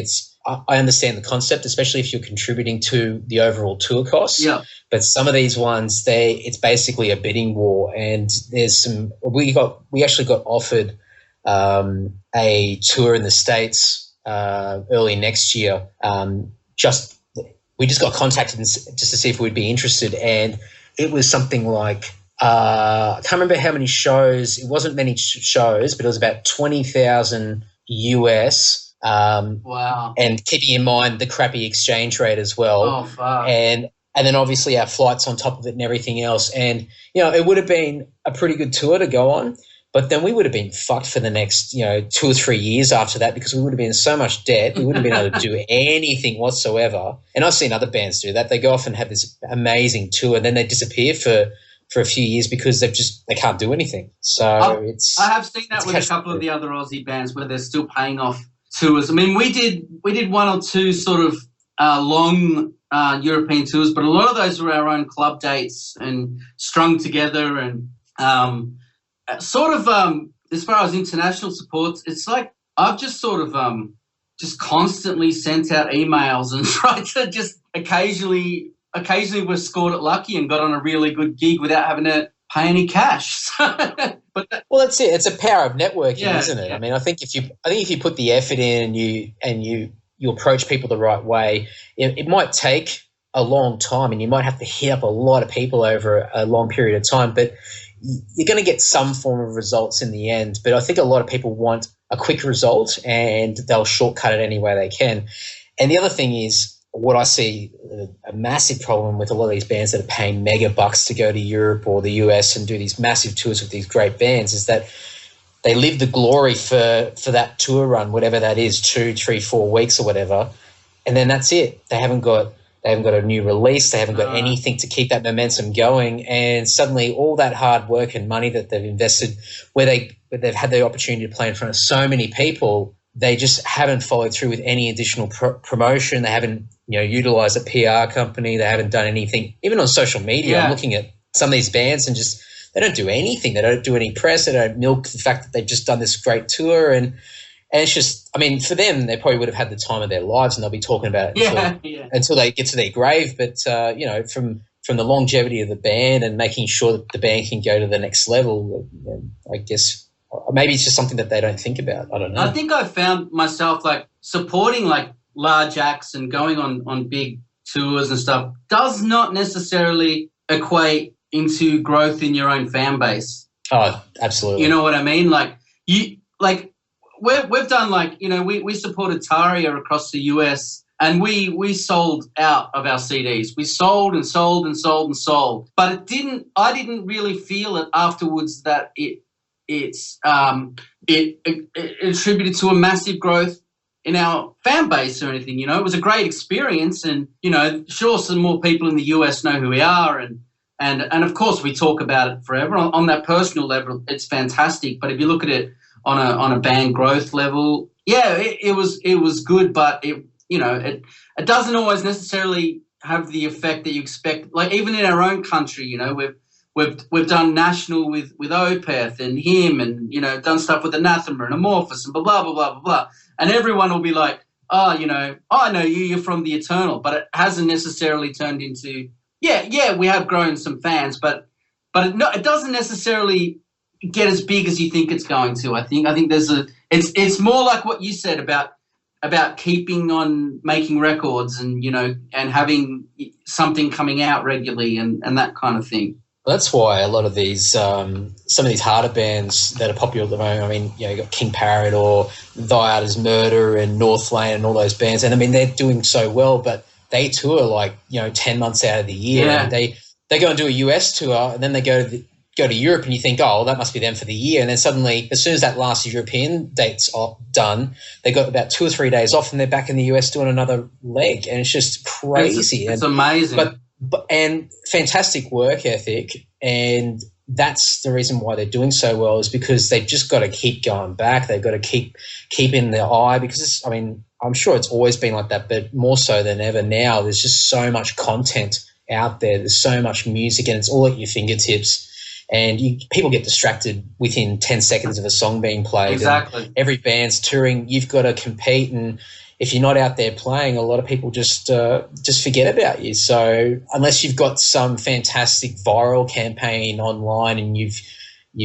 I understand the concept, especially if you're contributing to the overall tour costs. Yeah. But some of these ones, it's basically a bidding war, and there's some. We actually got offered a tour in the States early next year. We just got contacted just to see if we'd be interested, and it was something like I can't remember how many shows. It wasn't many shows, but it was about 20,000 US. Wow! And keeping in mind the crappy exchange rate as well. Oh, fuck! And then obviously our flights on top of it and everything else. And you know, it would have been a pretty good tour to go on. But then we would have been fucked for the next, you know, 2 or 3 years after that, because we would have been in so much debt. We wouldn't have been able to do anything whatsoever. And I've seen other bands do that. They go off and have this amazing tour, and then they disappear for a few years because they can't do anything. So I have seen that with a couple of the other Aussie bands where they're still paying off tours. I mean, we did 1 or 2 sort of long European tours, but a lot of those were our own club dates and strung together, and sort of as far as international supports, it's like I've just sort of just constantly sent out emails and tried to just occasionally we've scored it lucky and got on a really good gig without having to pay any cash. Well, that's it. It's a power of networking, isn't it? Yeah. I mean, I think if you put the effort in and you approach people the right way, it might take a long time, and you might have to hit up a lot of people over a long period of time, but you're going to get some form of results in the end. But I think a lot of people want a quick result, and they'll shortcut it any way they can. And the other thing is, what I see a massive problem with a lot of these bands that are paying mega bucks to go to Europe or the US and do these massive tours with these great bands is that they live the glory for that tour run, whatever that is, 2, 3, 4 weeks or whatever, and then that's it. They haven't got a new release. They haven't got anything to keep that momentum going. And suddenly all that hard work and money that they've invested, where they've had the opportunity to play in front of so many people, they just haven't followed through with any additional promotion. They haven't, utilized a PR company. They haven't done anything, even on social media. Yeah. I'm looking at some of these bands and just they don't do anything. They don't do any press. They don't milk the fact that they've just done this great tour. And it's just, I mean, for them, they probably would have had the time of their lives and they'll be talking about it until they get to their grave. But, from the longevity of the band and making sure that the band can go to the next level, I guess maybe it's just something that they don't think about. I don't know. I think I found myself supporting large acts and going on big tours and stuff does not necessarily equate into growth in your own fan base. Oh, absolutely. You know what I mean? We've done we supported Taria across the US and we sold out of our CDs. We sold and sold and sold and sold. But I didn't really feel it afterwards that it attributed to a massive growth in our fan base or anything. It was a great experience and, sure, some more people in the US know who we are and And of course we talk about it forever. On that personal level, it's fantastic. But if you look at it on a band growth level, yeah, it was good, but it doesn't always necessarily have the effect that you expect. Like even in our own country, we've done national with Opeth and him, and done stuff with Anathema and Amorphous and blah blah blah blah blah, and everyone will be like, oh, I know you're from the Eternal, but it hasn't necessarily turned into we have grown some fans, but it doesn't necessarily get as big as you think it's going to. I think it's more like what you said about keeping on making records and and having something coming out regularly and that kind of thing. Well, that's why a lot of these some of these harder bands that are popular at the moment, I mean, you got King Parrot or Thy Art Is Murder and Northlane and all those bands, and I mean they're doing so well, but they tour like 10 months out of the year. Yeah. And they go and do a US tour, and then they go to Europe, and you think, oh, well, that must be them for the year. And then suddenly, as soon as that last European date's done, they got about 2 or 3 days off, and they're back in the US doing another leg, and it's just crazy. It's amazing. And fantastic work ethic, and that's the reason why they're doing so well, is because they've just got to keep going back. They've got to keep in their eye, because I'm sure it's always been like that, but more so than ever now. There's just so much content out there. There's so much music, and it's all at your fingertips. And people get distracted within 10 seconds of a song being played. Exactly. And every band's touring. You've got to compete, and if you're not out there playing, a lot of people just forget about you. So unless you've got some fantastic viral campaign online and you've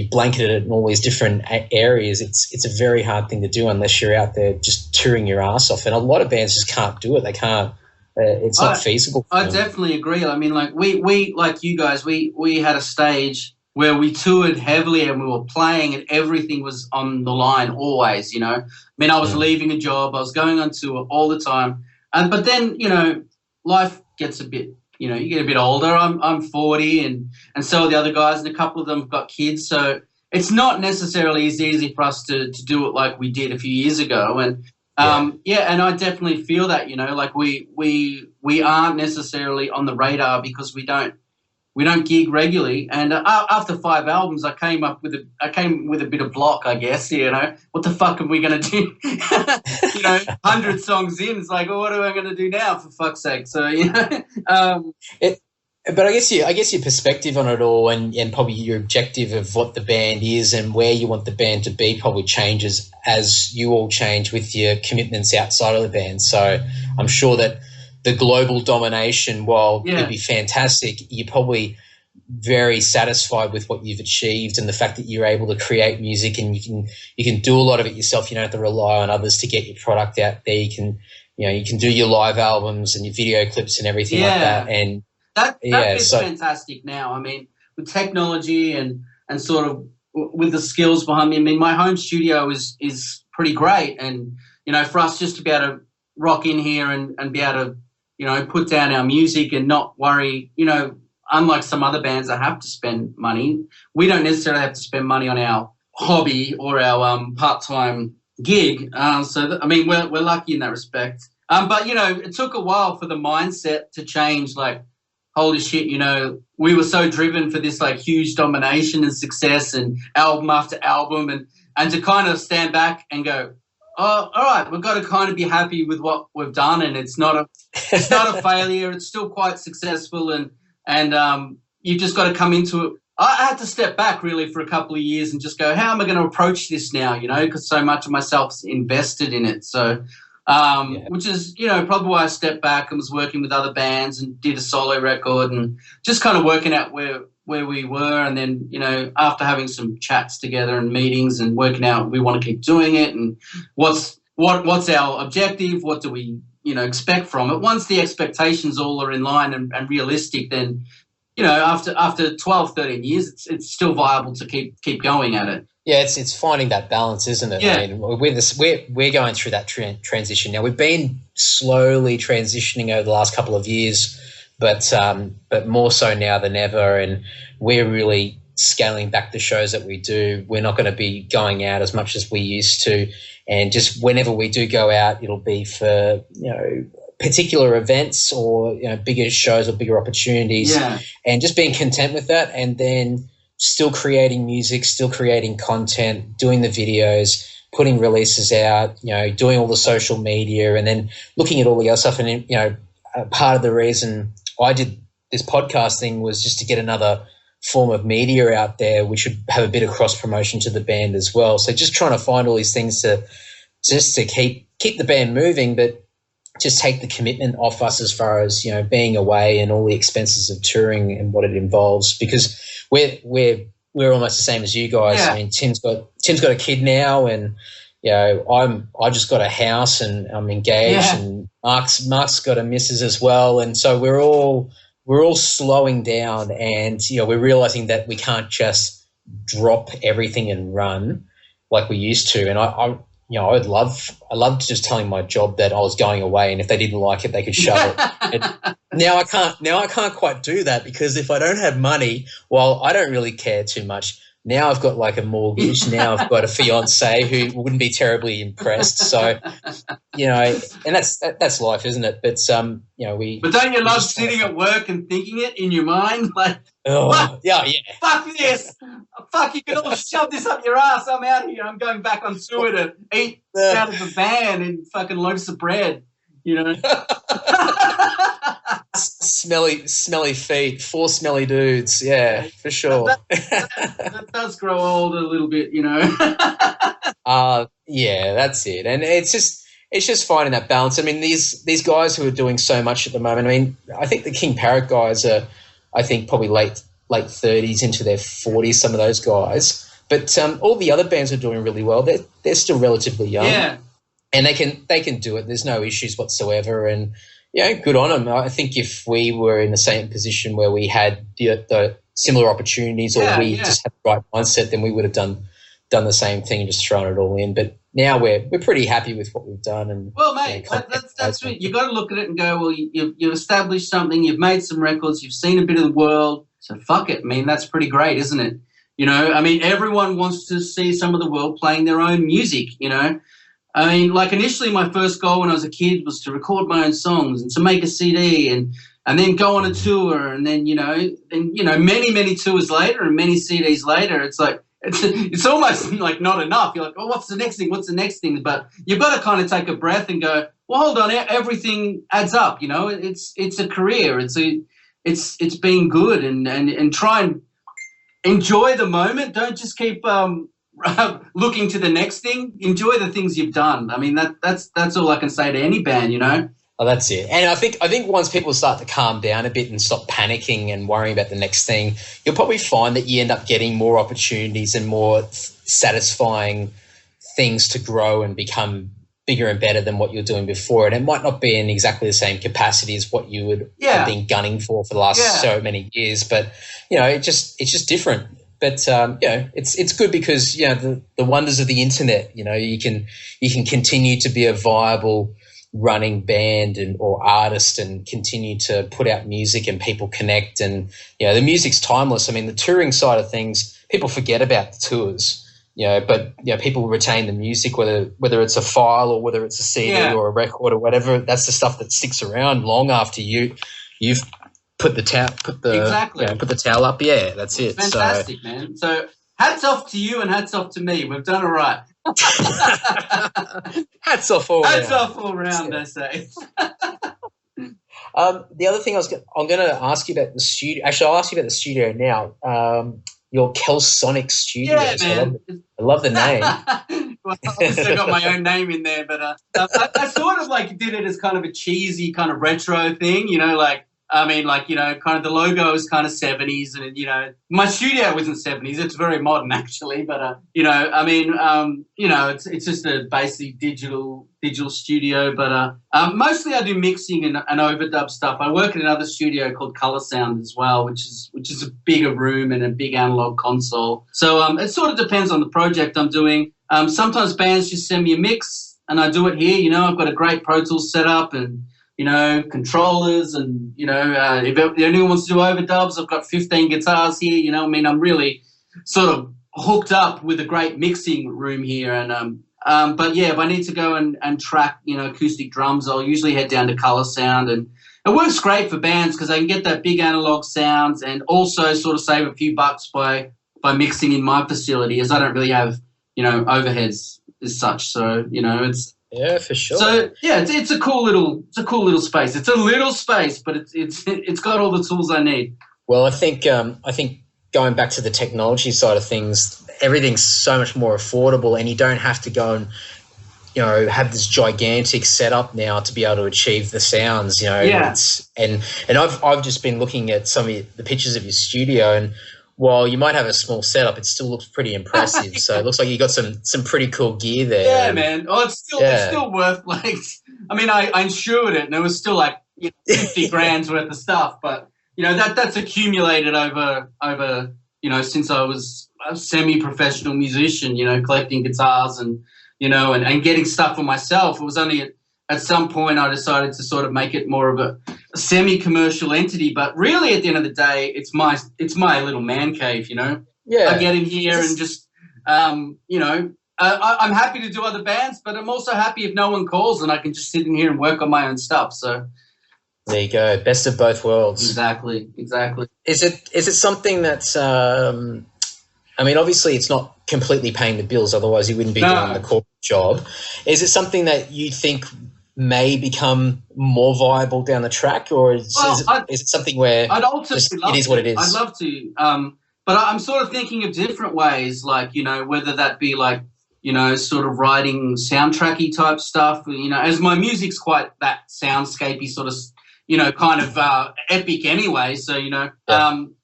blanketed it in all these different areas, it's a very hard thing to do unless you're out there just touring your ass off. And a lot of bands just can't do it. They can't. It's not feasible. I definitely agree. I mean, like we like you guys, we had a stage where we toured heavily and we were playing and everything was on the line always, I mean, I was leaving a job, I was going on tour all the time. But then, life gets a bit, you get a bit older. I'm 40 and so are the other guys, and a couple of them have got kids. So it's not necessarily as easy for us to do it like we did a few years ago. And and I definitely feel that, like we aren't necessarily on the radar because we don't gig regularly. And after 5 albums, I came with a bit of block, I guess. What the fuck are we going to do? 100 songs in, it's like, well, what am I going to do now, for fuck's sake? So but I guess your perspective on it all, and probably your objective of what the band is and where you want the band to be probably changes as you all change with your commitments outside of the band. So I'm sure that the global domination, while it'd be fantastic, you're probably very satisfied with what you've achieved and the fact that you're able to create music and you can do a lot of it yourself. You don't have to rely on others to get your product out there. You can do your live albums and your video clips and everything like that. And that is fantastic now. I mean, with technology and sort of with the skills behind me, I mean, my home studio is pretty great. And, for us just to be able to rock in here and be able to, put down our music and not worry, unlike some other bands that have to spend money, we don't necessarily have to spend money on our hobby or our part-time gig. We're lucky in that respect. But, it took a while for the mindset to change, like, holy shit, we were so driven for this, like, huge domination and success and album after album and to kind of stand back and go, oh, all right, we've got to kind of be happy with what we've done, and it's not a failure. It's still quite successful, and you've just got to come into it. I had to step back really for a couple of years and just go, how am I going to approach this now? Because so much of myself's invested in it. So, which is probably why I stepped back and was working with other bands and did a solo record and just kind of working out where we were, and then after having some chats together and meetings and working out we want to keep doing it and what's our objective, what do we expect from it. Once the expectations all are in line and realistic, then after 12, 13 years it's still viable to keep going at it. Yeah, it's finding that balance, isn't it? Yeah. I mean, we're going through that transition now. We've been slowly transitioning over the last couple of years, but more so now than ever, and we're really scaling back the shows that we do. We're not going to be going out as much as we used to, and just whenever we do go out, it'll be for particular events or bigger shows or bigger opportunities, and just being content with that, and then still creating music, still creating content, doing the videos, putting releases out, doing all the social media, and then looking at all the other stuff. And part of the reason I did this podcast thing was just to get another form of media out there which would have a bit of cross promotion to the band as well. So just trying to find all these things to keep the band moving, but just take the commitment off us as far as being away and all the expenses of touring and what it involves, because we're almost the same as you guys. I mean, Tim's got a kid now, and I just got a house and I'm engaged, and Mark's got a missus as well, and so we're all slowing down, and we're realizing that we can't just drop everything and run like we used to. And I loved just telling my job that I was going away, and if they didn't like it, they could shove it. Now I can't quite do that, because if I don't have money, well, I don't really care too much. Now I've got like a mortgage. Now I've got a fiance who wouldn't be terribly impressed. So, and that's life, isn't it? But But don't you love sitting at work and thinking it in your mind, like, yeah. Fuck this! Fuck, you can all shove this up your ass. I'm out here. I'm going back on tour to eat out of a van and fucking loaves of bread. Smelly feet, 4 smelly dudes. Yeah, for sure. That does grow old a little bit, Yeah, that's it. And it's just finding that balance. I mean, these guys who are doing so much at the moment. I mean, I think the King Parrot guys are, I think, probably late 30s into their 40s. Some of those guys, but all the other bands are doing really well. They're still relatively young. Yeah. And they can do it. There's no issues whatsoever, and good on them. I think if we were in the same position where we had the similar opportunities, or just had the right mindset, then we would have done the same thing and just thrown it all in. But now we're pretty happy with what we've done. And well, mate, that's it. You got to look at it and go, well, you've established something, you've made some records, you've seen a bit of the world, so fuck it. I mean, that's pretty great, isn't it? I mean, everyone wants to see some of the world playing their own music. I mean, like initially my first goal when I was a kid was to record my own songs and to make a CD and then go on a tour, and then, many, many tours later and many CDs later, it's like, it's almost like not enough. You're like, oh, what's the next thing? What's the next thing? But you've got to kind of take a breath and go, well, hold on, everything adds up. It's a career. It's being good, and try and enjoy the moment. Don't just keep looking to the next thing. Enjoy the things you've done. I mean, that's all I can say to any band, Oh, that's it. And I think once people start to calm down a bit and stop panicking and worrying about the next thing, you'll probably find that you end up getting more opportunities and more satisfying things to grow and become bigger and better than what you're doing before. And it might not be in exactly the same capacity as what you would have been gunning for the last so many years, but it's just different. But it's good because the wonders of the internet. You can continue to be a viable running band or artist and continue to put out music and people connect, and the music's timeless. I mean, the touring side of things, people forget about the tours, but people retain the music, whether it's a file or whether it's a CD or a record or whatever. That's the stuff that sticks around long after you've put the towel up. Yeah, that's it. Fantastic, man. So hats off to you and hats off to me. We've done all right. Hats off all around. Hats off all around, I say. The other thing I'm going to ask you about the studio. Actually, I'll ask you about the studio now. Your Kelsonic Studios. Yeah, man. I love the name. Well, I've also got my own name in there, but I sort of like did it as kind of a cheesy kind of retro thing, kind of the logo is kind of 70s, and, my studio wasn't 70s. It's very modern, actually. But, it's just a basically digital studio. But mostly I do mixing and overdub stuff. I work in another studio called Color Sound as well, which is a bigger room and a big analog console. So it sort of depends on the project I'm doing. Sometimes bands just send me a mix and I do it here. I've got a great Pro Tools setup and controllers, and, if anyone wants to do overdubs, I've got 15 guitars here, I'm really sort of hooked up with a great mixing room here, and But yeah, if I need to go and track, acoustic drums, I'll usually head down to Colour Sound, and it works great for bands because they can get that big analog sounds and also sort of save a few bucks by mixing in my facility, as I don't really have, overheads as such. So, it's. Yeah, for sure. So yeah, it's a cool little space. It's a little space, but it's got all the tools I need. Well, I think going back to the technology side of things, everything's so much more affordable, and you don't have to go and have this gigantic setup now to be able to achieve the sounds. Yeah. And I've just been looking at some of the pictures of your studio, and while you might have a small setup, it still looks pretty impressive. So it looks like you got some pretty cool gear there. Yeah, man. Oh, it's still worth I insured it, and it was still like 50 grand's worth of stuff. But that's accumulated over since I was a semi-professional musician. Collecting guitars and and getting stuff for myself. It was only at some point I decided to sort of make it more of a semi-commercial entity, but really at the end of the day, it's my little man cave, Yeah. I get in here and just, I'm happy to do other bands, but I'm also happy if no one calls and I can just sit in here and work on my own stuff. So there you go. Best of both worlds. Exactly. Is it something that's, obviously it's not completely paying the bills, otherwise you wouldn't be doing the corporate job. Is it something that you think may become more viable down the track, or is it something where I'd ultimately it is what it is? I'd love to, but I'm sort of thinking of different ways, like whether that be like sort of writing soundtracky type stuff. As my music's quite that soundscapey sort of kind of epic anyway. So I'm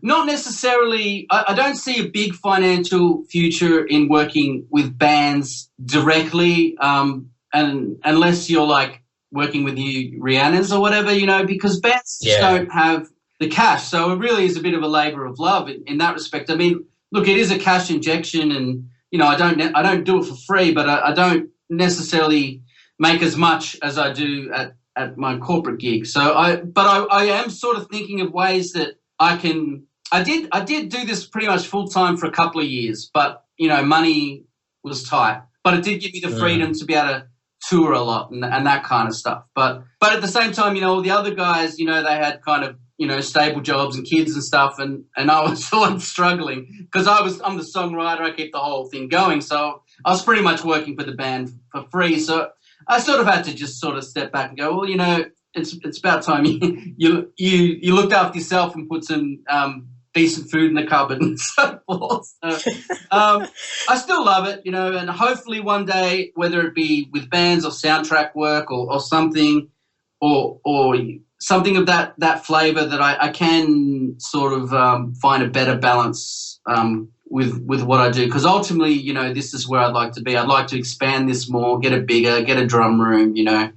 not necessarily. I don't see a big financial future in working with bands directly. And unless you're like working with Rihanna's or whatever, because bands just don't have the cash. So it really is a bit of a labor of love in that respect. I mean, look, it is a cash injection, and I don't do it for free, but I don't necessarily make as much as I do at my corporate gig. So I am sort of thinking of ways that I can. I did do this pretty much full time for a couple of years, but money was tight. But it did give me the freedom to be able to tour a lot and that kind of stuff. But at the same time, the other guys, they had kind of, stable jobs and kids and stuff, and I was the one struggling because I'm the songwriter. I keep the whole thing going. So I was pretty much working for the band for free. So I sort of had to just sort of step back and go, well, it's about time you looked after yourself and put some decent food in the cupboard and so forth. So, I still love it, and hopefully one day, whether it be with bands or soundtrack work or something, or something of that flavour, that I can sort of find a better balance with what I do. Because ultimately, this is where I'd like to be. I'd like to expand this more, get it bigger, get a drum room. It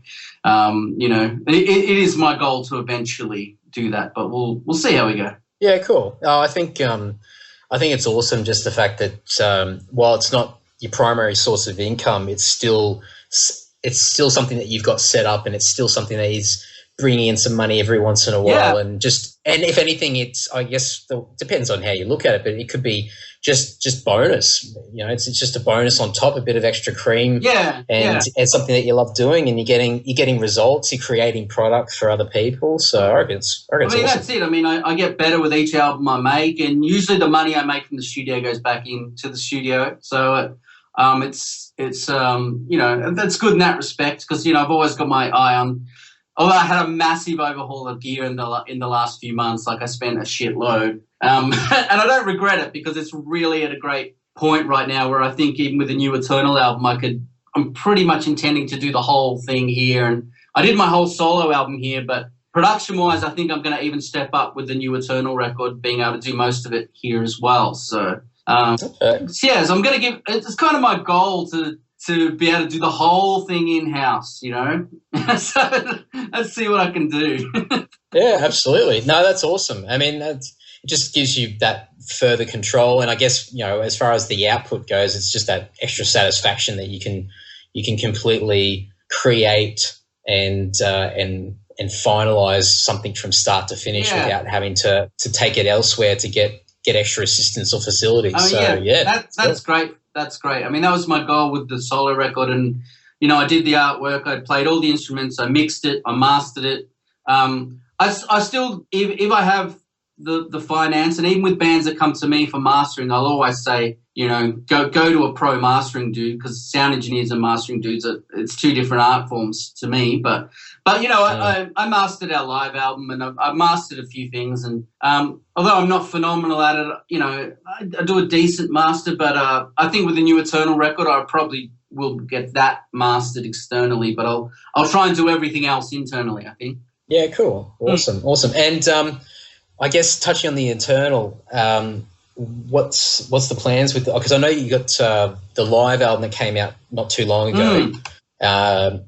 is my goal to eventually do that, but we'll see how we go. Yeah, cool. I think it's awesome, just the fact that while it's not your primary source of income, it's still something that you've got set up, and it's still something that is bringing in some money every once in a while. And if anything, it's, I guess, depends on how you look at it, but it could be just bonus. It's just a bonus on top, a bit of extra cream. It's something that you love doing, and you're getting results. You're creating product for other people. So I reckon it's awesome. That's it. I get better with each album I make, and usually the money I make from the studio goes back into the studio. So it's that's good in that respect, because I've always got my eye on. Although I had a massive overhaul of gear in the last few months, like I spent a shitload, and I don't regret it, because it's really at a great point right now where I think even with the new Eternal album, I'm pretty much intending to do the whole thing here. And I did my whole solo album here, but production-wise, I think I'm going to even step up with the new Eternal record, being able to do most of it here as well. So, so I'm going to give. It's kind of my goal to be able to do the whole thing in-house, So let's see what I can do. Yeah, absolutely. No, that's awesome. It just gives you that further control, and I guess, as far as the output goes, it's just that extra satisfaction that you can completely create and finalize something from start to finish without having to take it elsewhere to get extra assistance or facilities. That's great. that's great. I mean, that was my goal with the solo record, and I did the artwork. I played all the instruments. I mixed it. I mastered it. I still, if I have the finance, and even with bands that come to me for mastering, I'll always say, go to a pro mastering dude, because sound engineers and mastering dudes it's two different art forms to me. But I mastered our live album, and I've mastered a few things. And although I'm not phenomenal at it, I do a decent master. But I think with the new Eternal record, I probably will get that mastered externally. But I'll try and do everything else internally, I think. Yeah, cool, awesome. And I guess touching on the Eternal, what's the plans with? Because I know you got the live album that came out not too long ago,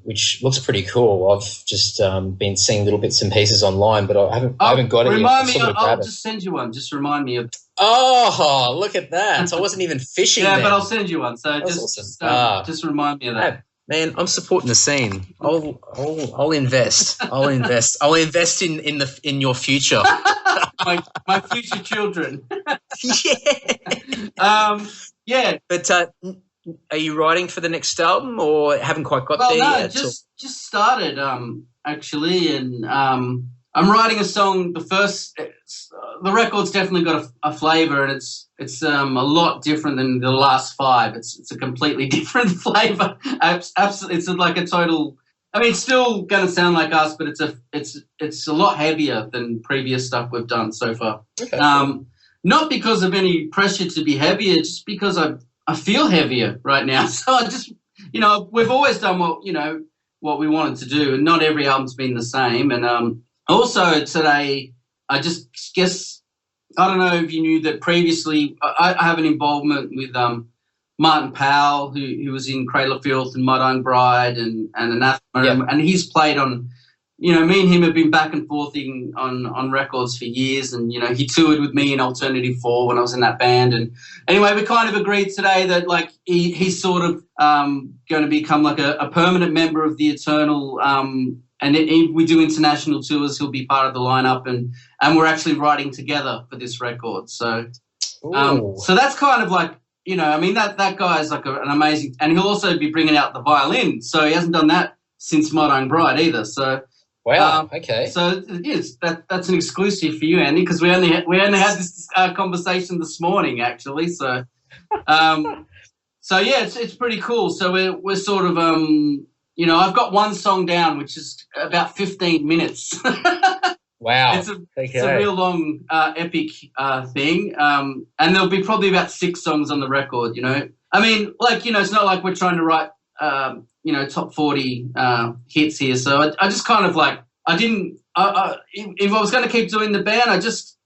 which looks pretty cool. I've just been seeing little bits and pieces online, but I haven't got it. Remind me, I'll just send you one. Just remind me of. Oh, look at that! So I wasn't even fishing. Yeah, then. but I'll send you one. So awesome. just remind me of that. Man, I'm supporting the scene. I'll invest. I'll invest in your future. my future children. Yeah. Yeah. But are you writing for the next album, or haven't quite got there yet? Just started actually, and I'm writing a song. The record's definitely got a flavour, and it's a lot different than the last 5. It's a completely different flavour. Absolutely, it's like a total. I mean, it's still going to sound like us, but it's a lot heavier than previous stuff we've done so far. Okay. Not because of any pressure to be heavier, just because I feel heavier right now. So I just, we've always done what we wanted to do, and not every album's been the same. And also today, I just guess, I don't know if you knew that previously I have an involvement with Martin Powell, who was in Cradle of Filth and Mud Iron Bride and Anathema, and he's played on, me and him have been back and forthing on records for years, and, he toured with me in Alternative 4 when I was in that band. And anyway, we kind of agreed today that, like, he's sort of going to become like a permanent member of the Eternal, and if we do international tours, he'll be part of the lineup, and we're actually writing together for this record. So so that's kind of like, that guy is like an amazing, and he'll also be bringing out the violin. So he hasn't done that since Mud Iron Bride either. So wow, okay. So yes, that's an exclusive for you, Andy, because we only had this conversation this morning, actually. So so yeah, it's pretty cool. So we're sort of I've got one song down, which is about 15 minutes. Wow. It's a real long, epic thing. And there'll be probably about 6 songs on the record, I mean, like, it's not like we're trying to write, top 40 hits here. So I just kind of like, if I was going to keep doing the band,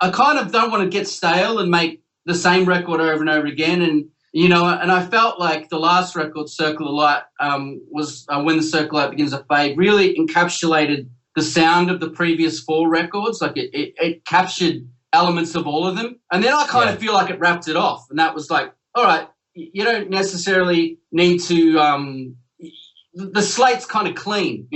I kind of don't want to get stale and make the same record over and over again. And, and I felt like the last record, Circle of Light, was When the Circle of Light Begins to Fade, really encapsulated the sound of the previous 4 records. Like it captured elements of all of them. And then I kind of feel like it wrapped it off. And that was like, all right, you don't necessarily need to, the slate's kind of clean,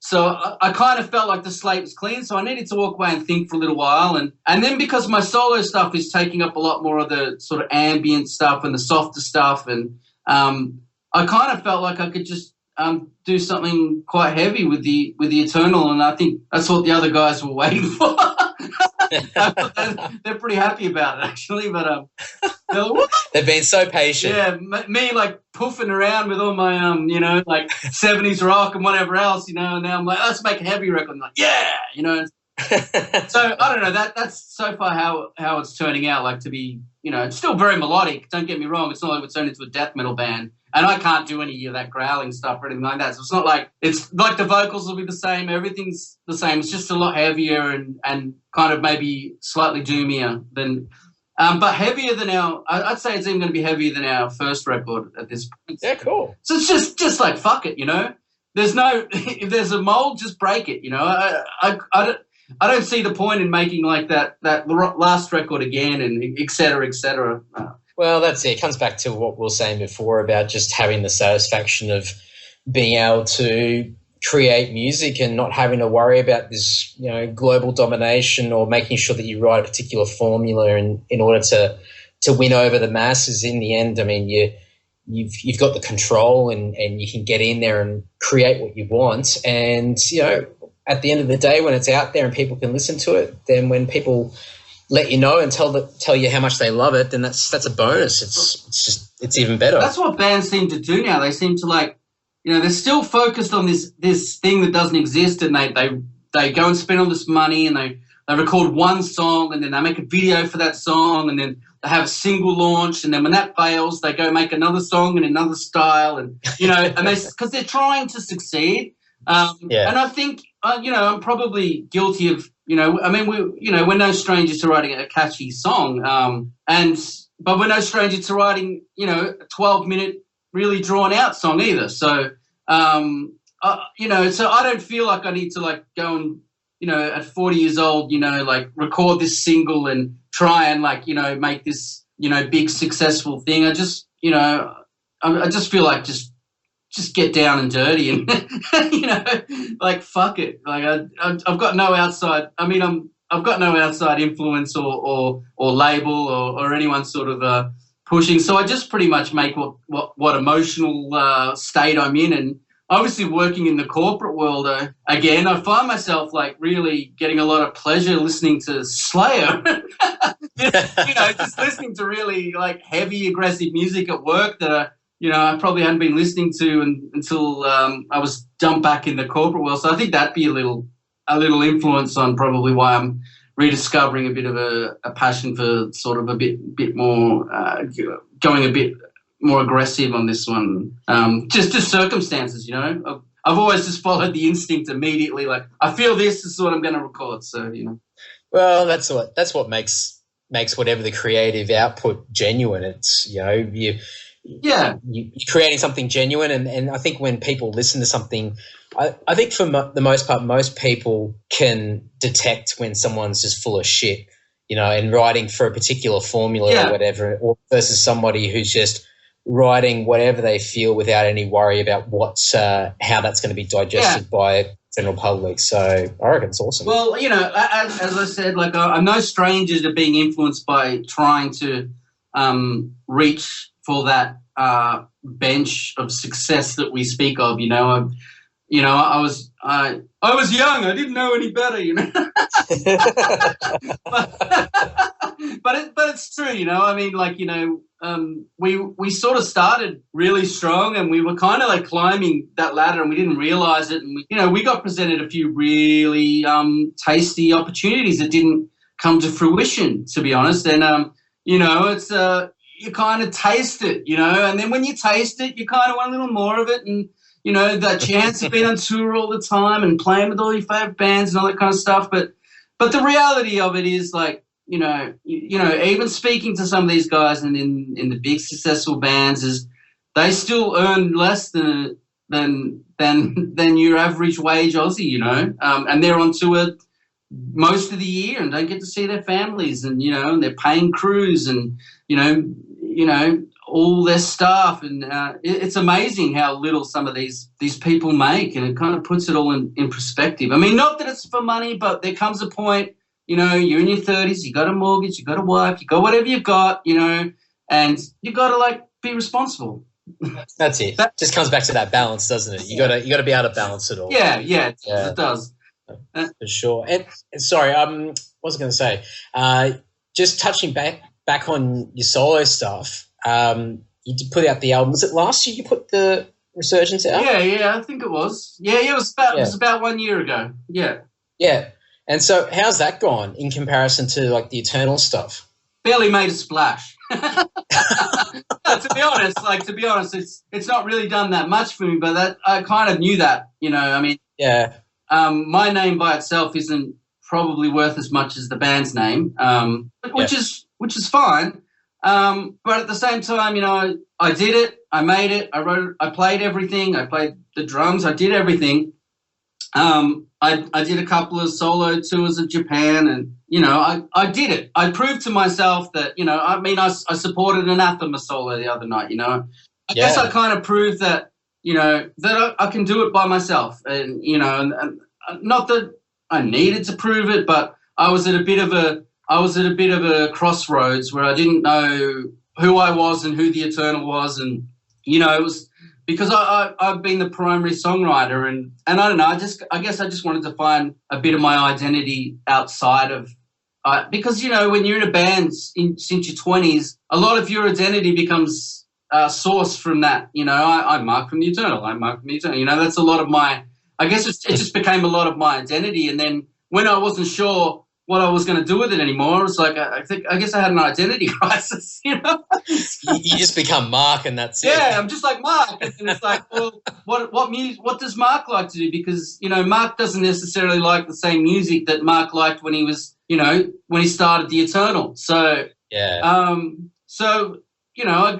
So I kind of felt like the slate was clean, so I needed to walk away and think for a little while. And then because my solo stuff is taking up a lot more of the sort of ambient stuff and the softer stuff, and I kind of felt like I could just do something quite heavy with the Eternal, and I think that's what the other guys were waiting for. They're pretty happy about it, actually, but they've been so patient. Yeah, me like poofing around with all my like 70s rock and whatever else, and now I'm like, let's make a heavy record. I'm like, yeah, So I don't know, that's so far how it's turning out, like, to be, it's still very melodic, don't get me wrong. It's not like it's turned into a death metal band, and I can't do any of that growling stuff or anything like that. So it's not like, it's like the vocals will be the same, everything's the same. It's just a lot heavier and kind of maybe slightly doomier than, but heavier than I'd say it's even going to be heavier than our first record at this point. Yeah, cool. So it's just like, fuck it, There's no, if there's a mold, just break it, I don't see the point in making like that last record again, and et cetera, et cetera. Well, that's it. It comes back to what we were saying before about just having the satisfaction of being able to create music and not having to worry about this, global domination, or making sure that you write a particular formula in order to win over the masses. In the end, I mean, you've got the control and you can get in there and create what you want. And, you know, at the end of the day, when it's out there and people can listen to it, then when people let you know and tell you how much they love it, then that's a bonus. It's even better. That's what bands seem to do now. They seem to, like, you know, they're still focused on this thing that doesn't exist, and they go and spend all this money, and they record one song, and then they make a video for that song, and then they have a single launch, and then when that fails, they go make another song in another style, and, you know, and because they're trying to succeed. And I think, you know, I'm probably guilty of, you know, I mean, we're no strangers to writing a catchy song, but we're no stranger to writing, you know, a 12-minute really drawn out song either. So, you know, so I don't feel like I need to, like, go and, you know, at 40 years old, you know, like, record this single and try and, like, you know, make this, you know, big successful thing. I just, you know, I just feel like just get down and dirty and, you know, like, fuck it. Like, I've got no outside, I mean, I've got no outside influence or label or anyone sort of pushing. So I just pretty much make what emotional state I'm in. And obviously working in the corporate world, again, I find myself, like, really getting a lot of pleasure listening to Slayer. You know, just listening to really, like, heavy, aggressive music at work that you know, I probably hadn't been listening to until I was dumped back in the corporate world. So I think that'd be a little influence on probably why I'm rediscovering a bit of a passion for sort of a bit more going a bit more aggressive on this one. Just circumstances, you know. I've always just followed the instinct immediately. Like, I feel this is what I'm going to record. So, you know. Well, that's what makes whatever the creative output genuine. It's, you know, you're creating something genuine, and I think when people listen to something, I think for the most part, most people can detect when someone's just full of shit, you know, and writing for a particular formula or whatever, or versus somebody who's just writing whatever they feel without any worry about how that's going to be digested by general public. So I reckon it's awesome. Well, you know, as I said, like, I'm no stranger to being influenced by trying to reach for that bench of success that we speak of. You know, I was young. I didn't know any better. You know, but it's true. You know, I mean, like, you know, we sort of started really strong, and we were kind of like climbing that ladder, and we didn't realize it. And we got presented a few really tasty opportunities that didn't come to fruition, to be honest. And you know, it's you kind of taste it, you know, and then when you taste it, you kind of want a little more of it. And, you know, that chance of being on tour all the time and playing with all your favorite bands and all that kind of stuff. But the reality of it is, like, you know, even speaking to some of these guys and in the big successful bands, is they still earn less than your average wage Aussie, you know, and they're on tour most of the year and don't get to see their families, and, you know, and they're paying crews and, you know, all their staff, and it's amazing how little some of these people make, and it kind of puts it all in perspective. I mean, not that it's for money, but there comes a point, you know, you're in your 30s, you got a mortgage, you got a wife, you got whatever you've got, you know, and you got to, like, be responsible. That's it. That just comes back to that balance, doesn't it? You got to be able to balance it all. Yeah, it does. For sure. And sorry, what was I going to say? Just touching back on your solo stuff. You did put out the album. Was it last year you put the Resurgence out? Yeah, I think it was. Yeah, it was about 1 year ago. Yeah. Yeah. And so how's that gone in comparison to, like, the Eternal stuff? Barely made a splash. To be honest, it's not really done that much for me, but that I kind of knew that, you know. I mean, my name by itself isn't probably worth as much as the band's name, which is fine. But at the same time, you know, I did it, I made it, I wrote it, I played everything, I played the drums, I did everything. I did a couple of solo tours of Japan, and, you know, I did it. I proved to myself that, you know, I mean, I supported Anathema solo the other night, you know. I guess I kind of proved that, you know, that I can do it by myself, and, you know, and not that I needed to prove it, but I was at a bit of a crossroads where I didn't know who I was and who the Eternal was, and it was because I've been the primary songwriter, and I don't know, I guess I just wanted to find a bit of my identity outside of, because, when you're in a band since your 20s, a lot of your identity becomes sourced from that. I'm Mark from the Eternal. I'm Mark from the Eternal. That's a lot of my, I guess it just became a lot of my identity. And then when I wasn't sure what I was going to do with it anymore, it's like, I guess I had an identity crisis, You just become Mark and that's it. Yeah, I'm just like Mark. And it's like, well, what does Mark like to do? Because, Mark doesn't necessarily like the same music that Mark liked when he was, when he started the Eternal. So, yeah.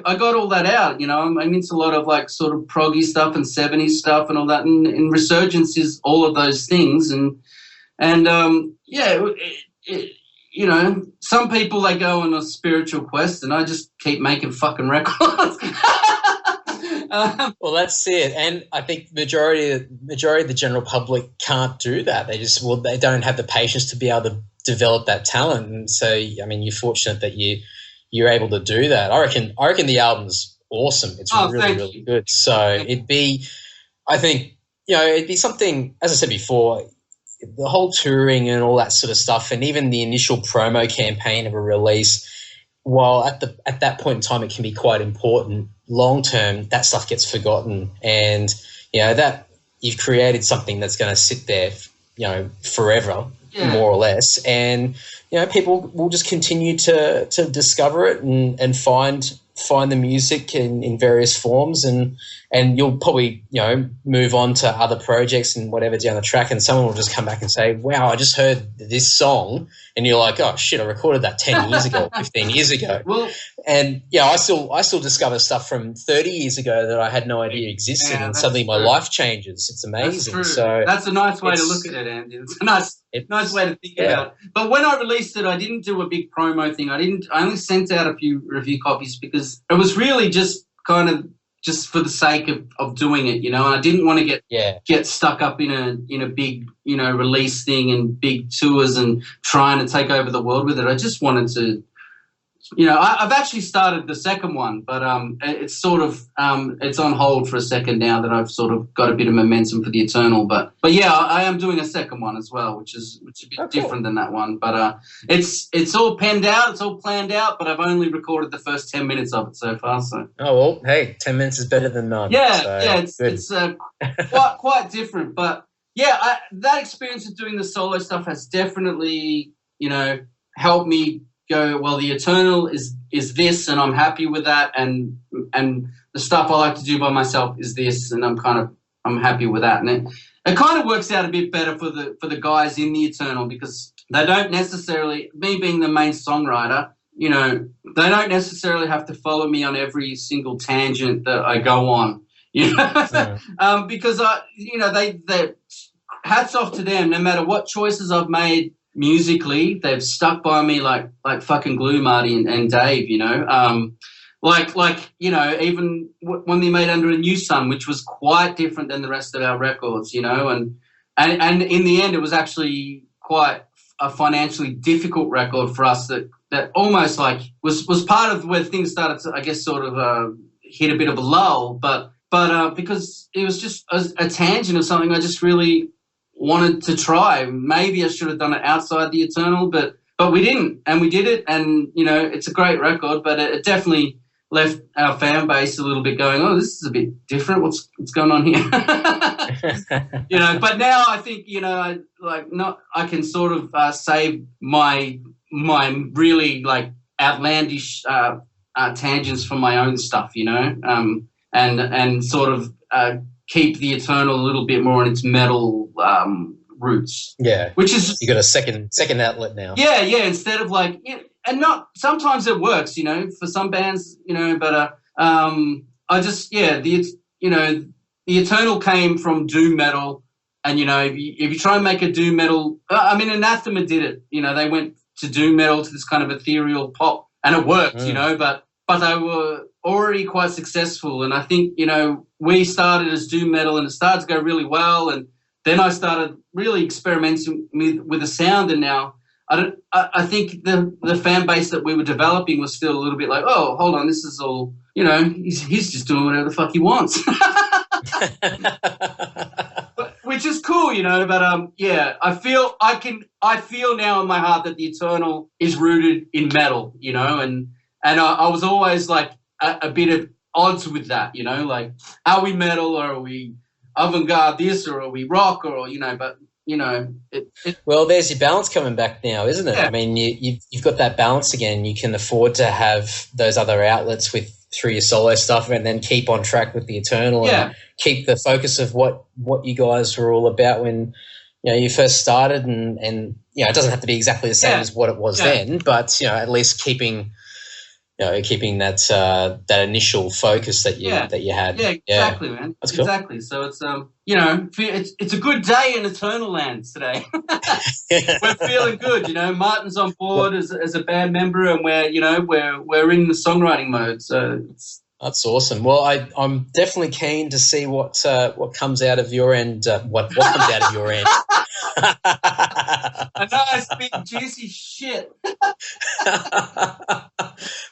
I got all that out. I'm into a lot of like sort of proggy stuff and 70s stuff and all that. And Resurgence is all of those things. Some people, they go on a spiritual quest, and I just keep making fucking records. Well, that's it. And I think majority of the general public can't do that. They don't have the patience to be able to develop that talent. And so, I mean, you're fortunate that you're able to do that. I reckon the album's awesome. It's really good. So it'd be something, as I said before, the whole touring and all that sort of stuff, and even the initial promo campaign of a release, while at that point in time it can be quite important, long term that stuff gets forgotten, and that you've created something that's going to sit there forever, more or less, and people will just continue to discover it and find the music in various forms, and you'll probably move on to other projects and whatever down the track, and someone will just come back and say, wow, I just heard this song, and you're like, oh shit, I recorded that 10 years ago, 15 years ago. Well, and I still discover stuff from 30 years ago that I had no idea existed, and suddenly my life changes. It's amazing. That's true. So that's a nice way to look at it, Andy. It's a nice way to think about it. But when I released it, I didn't do a big promo thing. I only sent out a few review copies because it was really just kind of just for the sake of doing it, and I didn't want to get stuck up in a big, release thing and big tours and trying to take over the world with it. I just wanted to, I've actually started the second one, but it's sort of it's on hold for a second now that I've sort of got a bit of momentum for the Eternal. But yeah, I am doing a second one as well, which is a bit different than that one. But it's all penned out, it's all planned out. But I've only recorded the first 10 minutes of it so far. So well, hey, 10 minutes is better than none. Yeah, so it's quite different. But yeah, that experience of doing the solo stuff has definitely helped me go, well, the Eternal is this, and I'm happy with that, and the stuff I like to do by myself is this, and I'm happy with that, and it kind of works out a bit better for the guys in the Eternal, because they don't necessarily, me being the main songwriter, they don't necessarily have to follow me on every single tangent that I go on, because they hats off to them. No matter what choices I've made musically, they've stuck by me like fucking glue, Marty and Dave, even when they made Under a New Sun, which was quite different than the rest of our records, and in the end it was actually quite a financially difficult record for us that almost like was part of where things started to, I guess, sort of hit a bit of a lull, but because it was just a tangent of something I just really wanted to try. Maybe I should have done it outside the Eternal, but we didn't, and we did it, and it's a great record, but it definitely left our fan base a little bit going, oh, this is a bit different, what's going on here? But now I think I can sort of save my really like outlandish tangents from my own stuff, and sort of keep the Eternal a little bit more in its metal roots. Yeah, which is, you got a second outlet now. Yeah. Instead of like, and not, sometimes it works, for some bands, but I just the Eternal came from doom metal, and if you try and make a doom metal, Anathema did it. They went to doom metal, to this kind of ethereal pop, and it worked. But they were already quite successful, and I think we started as doom metal, and it started to go really well, and then I started really experimenting with the sound, and now I think the fan base that we were developing was still a little bit like, oh, hold on, this is all, he's just doing whatever the fuck he wants. Which is cool, but yeah, I feel now in my heart that the Eternal is rooted in metal, and I was always like a bit of odds with that, like, are we metal or are we avant-garde this or are we rock or, but well, there's your balance coming back now, isn't it? Yeah. I mean, you've got that balance again. You can afford to have those other outlets through your solo stuff and then keep on track with the Eternal and keep the focus of what you guys were all about when you first started and it doesn't have to be exactly the same as what it was then, but at least keeping that initial focus that you had. Yeah, exactly, man. That's cool. Exactly. So it's it's a good day in Eternal Lands today. We're feeling good, Martin's on board as a band member, and we're in the songwriting mode. So that's awesome. Well, I'm definitely keen to see what comes out of your end. What comes out of your end. I know I speak juicy shit.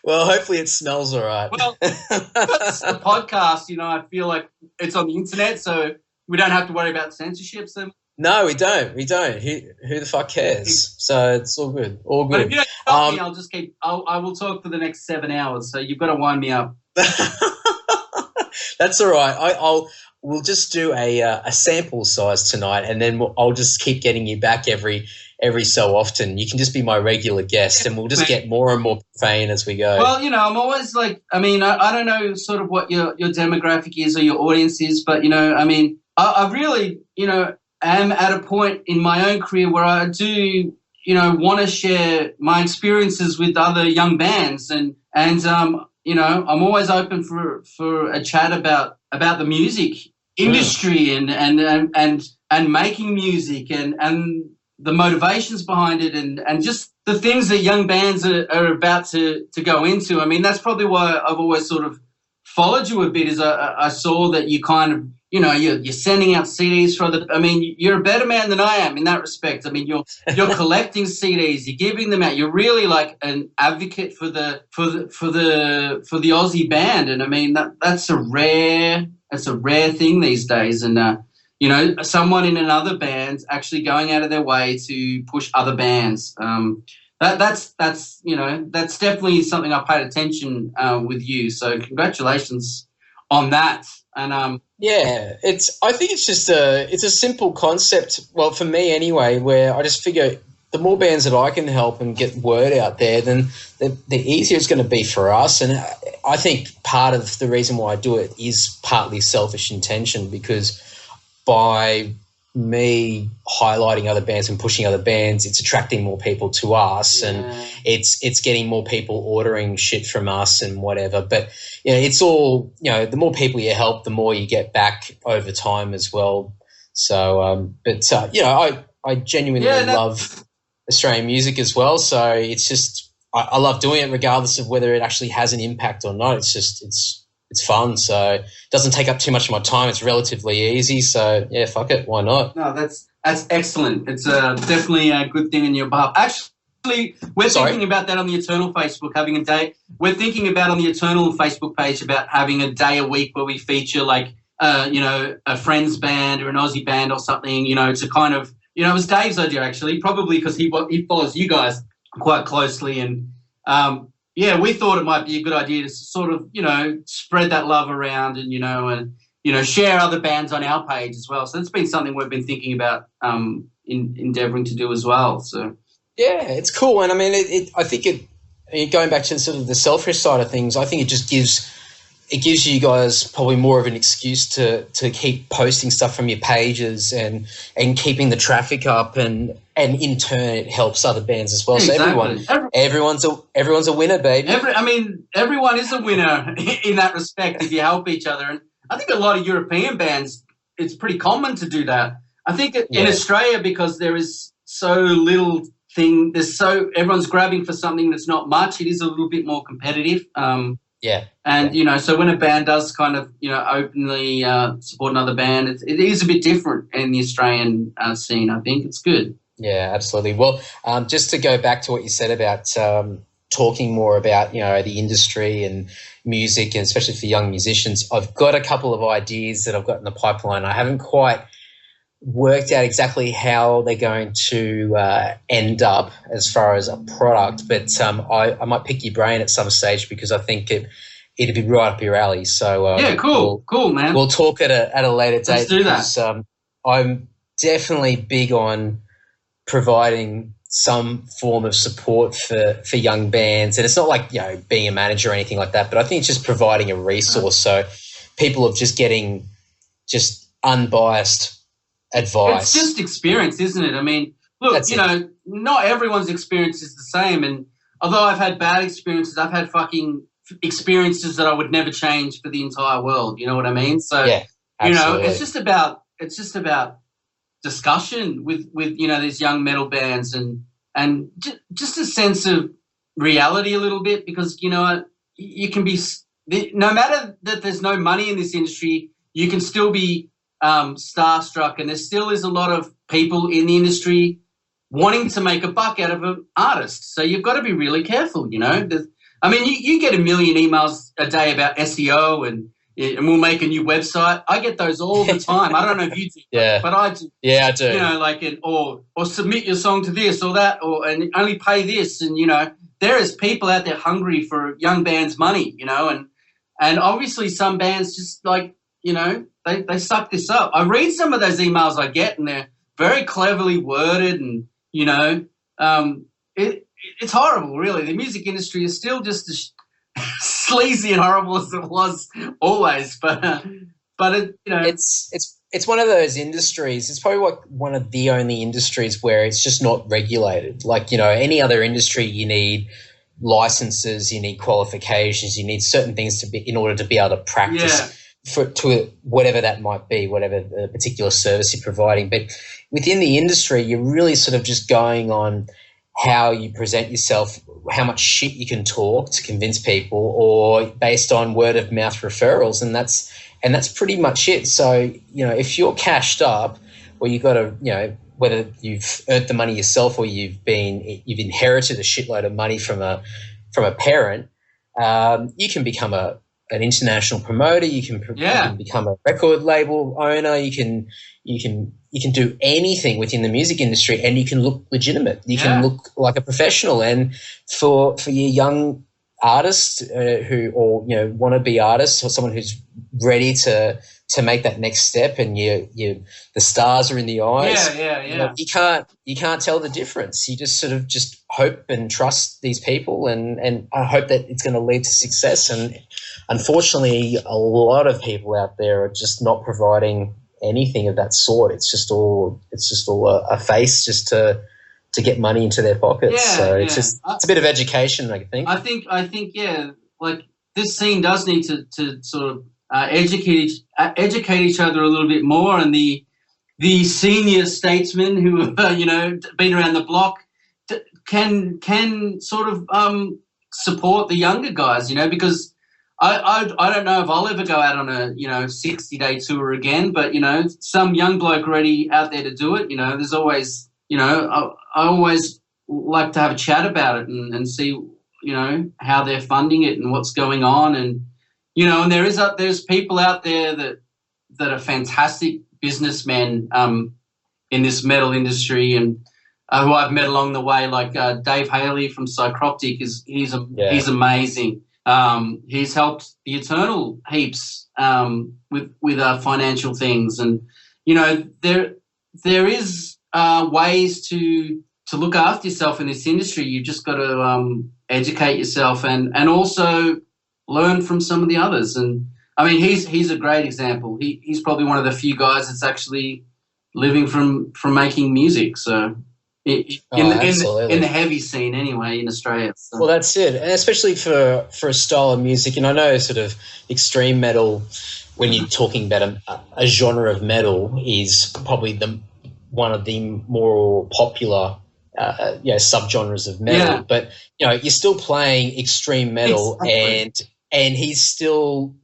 Well, hopefully it smells all right. Well, because the podcast, I feel like it's on the internet, so we don't have to worry about censorship. So no, we don't. Who the fuck cares? So it's all good. All good. But if you don't stop me, I'll just keep. I will talk for the next 7 hours. So you've got to wind me up. That's all right. We'll just do a sample size tonight, and then I'll just keep getting you back every so often. You can just be my regular guest, and we'll just get more and more profane as we go. Well, I'm always like, I don't know sort of what your demographic is or your audience is, but, I really, am at a point in my own career where I do, want to share my experiences with other young bands and I'm always open for a chat about the music industry and making music and the motivations behind it and just the things that young bands are about to go into. I mean, that's probably why I've always sort of followed you a bit, is I saw that you kind of, you're sending out CDs for other. I mean, you're a better man than I am in that respect. I mean, you're collecting CDs, you're giving them out. You're really like an advocate for the Aussie band, and I mean that's a rare thing these days. And someone in another band's actually going out of their way to push other bands. That's definitely something I paid attention with you. So congratulations on that. And I think it's just a simple concept. Well, for me anyway, where I just figure the more bands that I can help and get word out there, then the easier it's going to be for us. And I think part of the reason why I do it is partly selfish intention, because by me highlighting other bands and pushing other bands, it's attracting more people to us, and it's getting more people ordering shit from us and whatever. But it's all, the more people you help, the more you get back over time as well. So I genuinely love Australian music as well, so it's just I love doing it regardless of whether it actually has an impact or not. It's just it's fun, so it doesn't take up too much of my time. It's relatively easy, so yeah, fuck it, why not? No, that's excellent. It's definitely a good thing in your behalf. Actually, we're thinking about that on the Eternal Facebook, having a day. We're thinking about on the Eternal Facebook page about having a day a week where we feature like a friends band or an Aussie band or something, to kind of, it was Dave's idea actually, probably because he follows you guys quite closely, and we thought it might be a good idea to sort of, spread that love around and, share other bands on our page as well. So it's been something we've been thinking about endeavouring to do as well. So yeah, it's cool. And I mean, I think going back to sort of the selfish side of things, I think it just gives you guys probably more of an excuse to keep posting stuff from your pages and keeping the traffic up, and in turn it helps other bands as well. Exactly. So everyone's a winner, baby. Everyone is a winner in that respect if you help each other. And I think a lot of European bands, it's pretty common to do that. I think in Australia, because there is so little thing, everyone's grabbing for something that's not much, it is a little bit more competitive. So when a band does kind of, openly support another band, it is a bit different in the Australian scene. I think it's good. Yeah, absolutely. Well, just to go back to what you said about talking more about, the industry and music, and especially for young musicians, I've got a couple of ideas that I've got in the pipeline. I haven't quite worked out exactly how they're going to end up as far as a product, but I might pick your brain at some stage because I think it'd be right up your alley. So yeah, cool, man. We'll talk at a later date. Let's do because, that. I'm definitely big on providing some form of support for young bands, and it's not like being a manager or anything like that, but I think it's just providing a resource so people are just getting just unbiased advice. It's just experience, isn't it? I mean, look, not everyone's experience is the same, and although I've had bad experiences, I've had fucking experiences that I would never change for the entire world. You know what I mean? So yeah, absolutely. It's just about discussion with these young metal bands and just a sense of reality a little bit, because you can be, no matter that there's no money in this industry, you can still be starstruck, and there still is a lot of people in the industry wanting to make a buck out of an artist. So you've got to be really careful. I mean, you get a million emails a day about SEO and we'll make a new website. I get those all the time. I don't know if you do, but I do. Yeah, I do. Or submit your song to this or that, and only pay this. And, there is people out there hungry for young bands' money, and obviously some bands just they suck this up. I read some of those emails I get, and they're very cleverly worded, and, it's horrible, really. The music industry is still just as sleazy and horrible as it was always, but it's one of those industries. It's probably one of the only industries where it's just not regulated. Like any other industry, you need licenses, you need qualifications, you need certain things in order to be able to practice to whatever that might be, whatever the particular service you're providing. But within the industry, you're really sort of just going on how you present yourself, how much shit you can talk to convince people, or based on word of mouth referrals, and that's pretty much it. So if you're cashed up, or you've got whether you've earned the money yourself or you've inherited a shitload of money from a parent, you can become an international promoter. You can become a record label owner. You can do anything within the music industry, and you can look legitimate. You can look like a professional. And for your young artists who want to be artists, or someone who's ready to make that next step, and the stars are in the eyes. You can't tell the difference. You just sort of just hope and trust these people, and I hope that it's going to lead to success. And unfortunately, a lot of people out there are just not providing anything of that sort. It's just all a face just to get money into their pockets. It's a bit of education, I think. I think like this scene does need to sort of educate each other a little bit more, and the senior statesmen who have been around the block can sort of support the younger guys, because I don't know if I'll ever go out on a 60-day tour again, but some young bloke ready out there to do it. There's always I always like to have a chat about it and see how they're funding it and what's going on, and and there's people out there that are fantastic businessmen in this metal industry, and who I've met along the way, like Dave Haley from Psychroptic he's amazing. He's helped the Eternal heaps with financial things, and there is ways to look after yourself in this industry. You've just got to educate yourself and also learn from some of the others. And I mean, he's a great example. He's probably one of the few guys that's actually living from making music. So. In the heavy scene anyway in Australia. So. Well, that's it, and especially for a style of music. And I know sort of extreme metal, when you're talking about a genre of metal, is probably one of the more popular subgenres of metal. Yeah. But you're still playing extreme metal, exactly. and he's still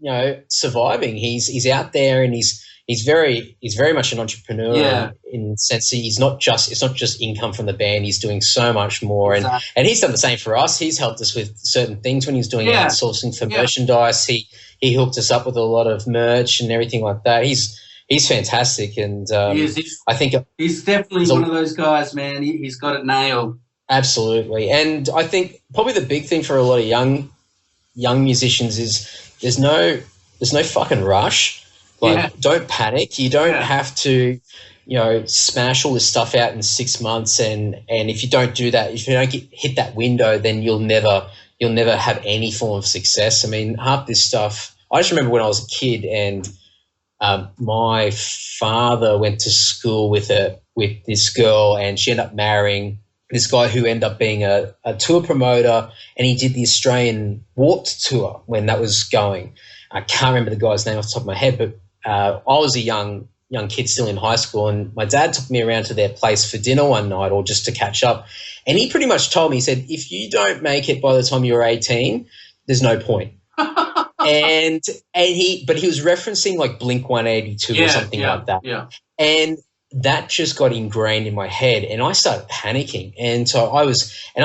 surviving. He's out there, and he's he's very much an entrepreneur Yeah. in the sense that it's not just income from the band. He's doing so much more, Exactly. and he's done the same for us. He's helped us with certain things when he was doing outsourcing for merchandise. He hooked us up with a lot of merch and everything like that. He's fantastic, and I think he's definitely one of those guys, man. He's got it nailed. Absolutely, and I think probably the big thing for a lot of young musicians is there's no fucking rush. Like, don't panic. You don't have to, smash all this stuff out in 6 months. And if you don't do that, if you don't hit that window, then you'll never have any form of success. I mean, half this stuff. I just remember when I was a kid, and my father went to school with this girl, and she ended up marrying this guy who ended up being a tour promoter, and he did the Australian Warped Tour when that was going. I can't remember the guy's name off the top of my head, but I was a young kid still in high school, and my dad took me around to their place for dinner one night, or just to catch up. And he pretty much told me, he said, if you don't make it by the time you're 18, there's no point. but he was referencing like Blink-182 or something like that. Yeah. And that just got ingrained in my head, and I started panicking. And so I'm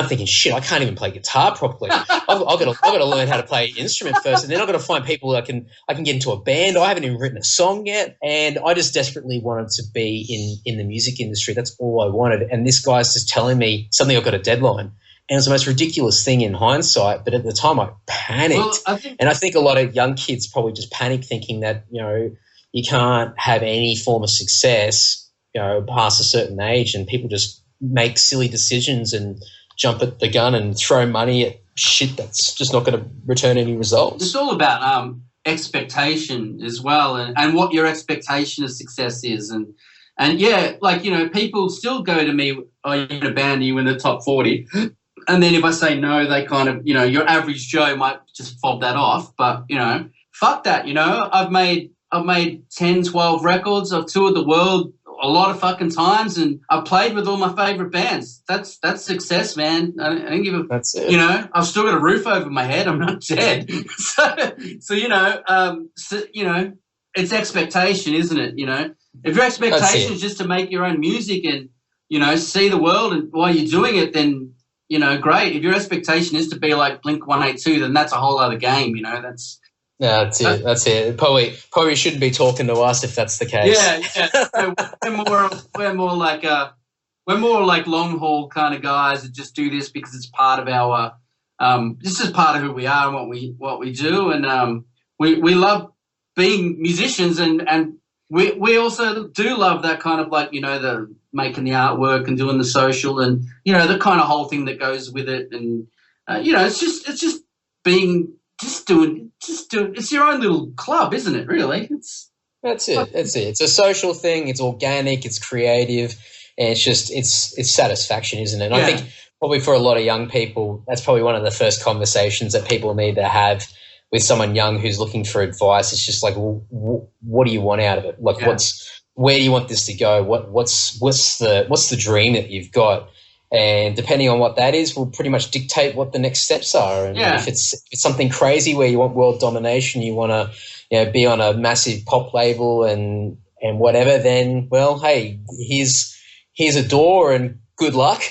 thinking, shit, I can't even play guitar properly. I've got to learn how to play an instrument first, and then I've got to find people that I can get into a band. I haven't even written a song yet, and I just desperately wanted to be in the music industry. That's all I wanted. And this guy's just telling me something, I've got a deadline. And it was the most ridiculous thing in hindsight, but at the time I panicked. I think a lot of young kids probably just panic, thinking that, you can't have any form of success past a certain age, and people just make silly decisions and jump at the gun and throw money at shit that's just not going to return any results. It's all about expectation as well, and what your expectation of success is. And yeah, like, people still go to me, oh, you're in a band, are you in the top 40? And then if I say no, they kind of, your average Joe might just fob that off. But, fuck that, I've made 10, 12 records. I've toured the world a lot of fucking times, and I've played with all my favorite bands. That's success, man. I don't give a. That's it. I've still got a roof over my head. I'm not dead. so it's expectation, isn't it? If your expectation is just to make your own music and see the world, and while you're doing it, then great. If your expectation is to be like Blink-182, then that's a whole other game. That's it. That's it. Probably shouldn't be talking to us if that's the case. Yeah. We're more like long haul kind of guys that just do this because it's part of our this is part of who we are and what we do, and we love being musicians, and we also do love that kind of like the making the artwork and doing the social, and the kind of whole thing that goes with it, and it's just being. Just doing. It's your own little club, isn't it? Really, That's it. It's a social thing. It's organic. It's creative, and it's satisfaction, isn't it? And I think probably for a lot of young people, that's probably one of the first conversations that people need to have with someone young who's looking for advice. It's just like, well, what do you want out of it? Like, where do you want this to go? What's the dream that you've got? And depending on what that is, will pretty much dictate what the next steps are. And if it's something crazy where you want world domination, you want to be on a massive pop label and whatever, then, well, hey, here's a door and good luck.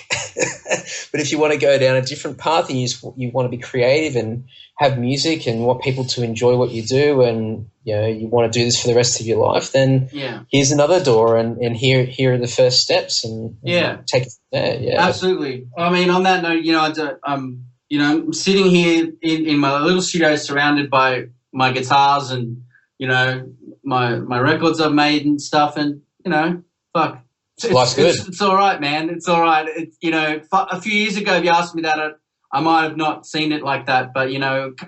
But if you want to go down a different path and you want to be creative and have music and want people to enjoy what you do, and you want to do this for the rest of your life, then here's another door, and here are the first steps, and take it from there. Yeah, absolutely. I mean, on that note, I'm sitting here in my little studio surrounded by my guitars and my records I've made and stuff, and fuck. Life's good. It's all right, man. It's all right. A few years ago, if you asked me that, I might have not seen it like that. But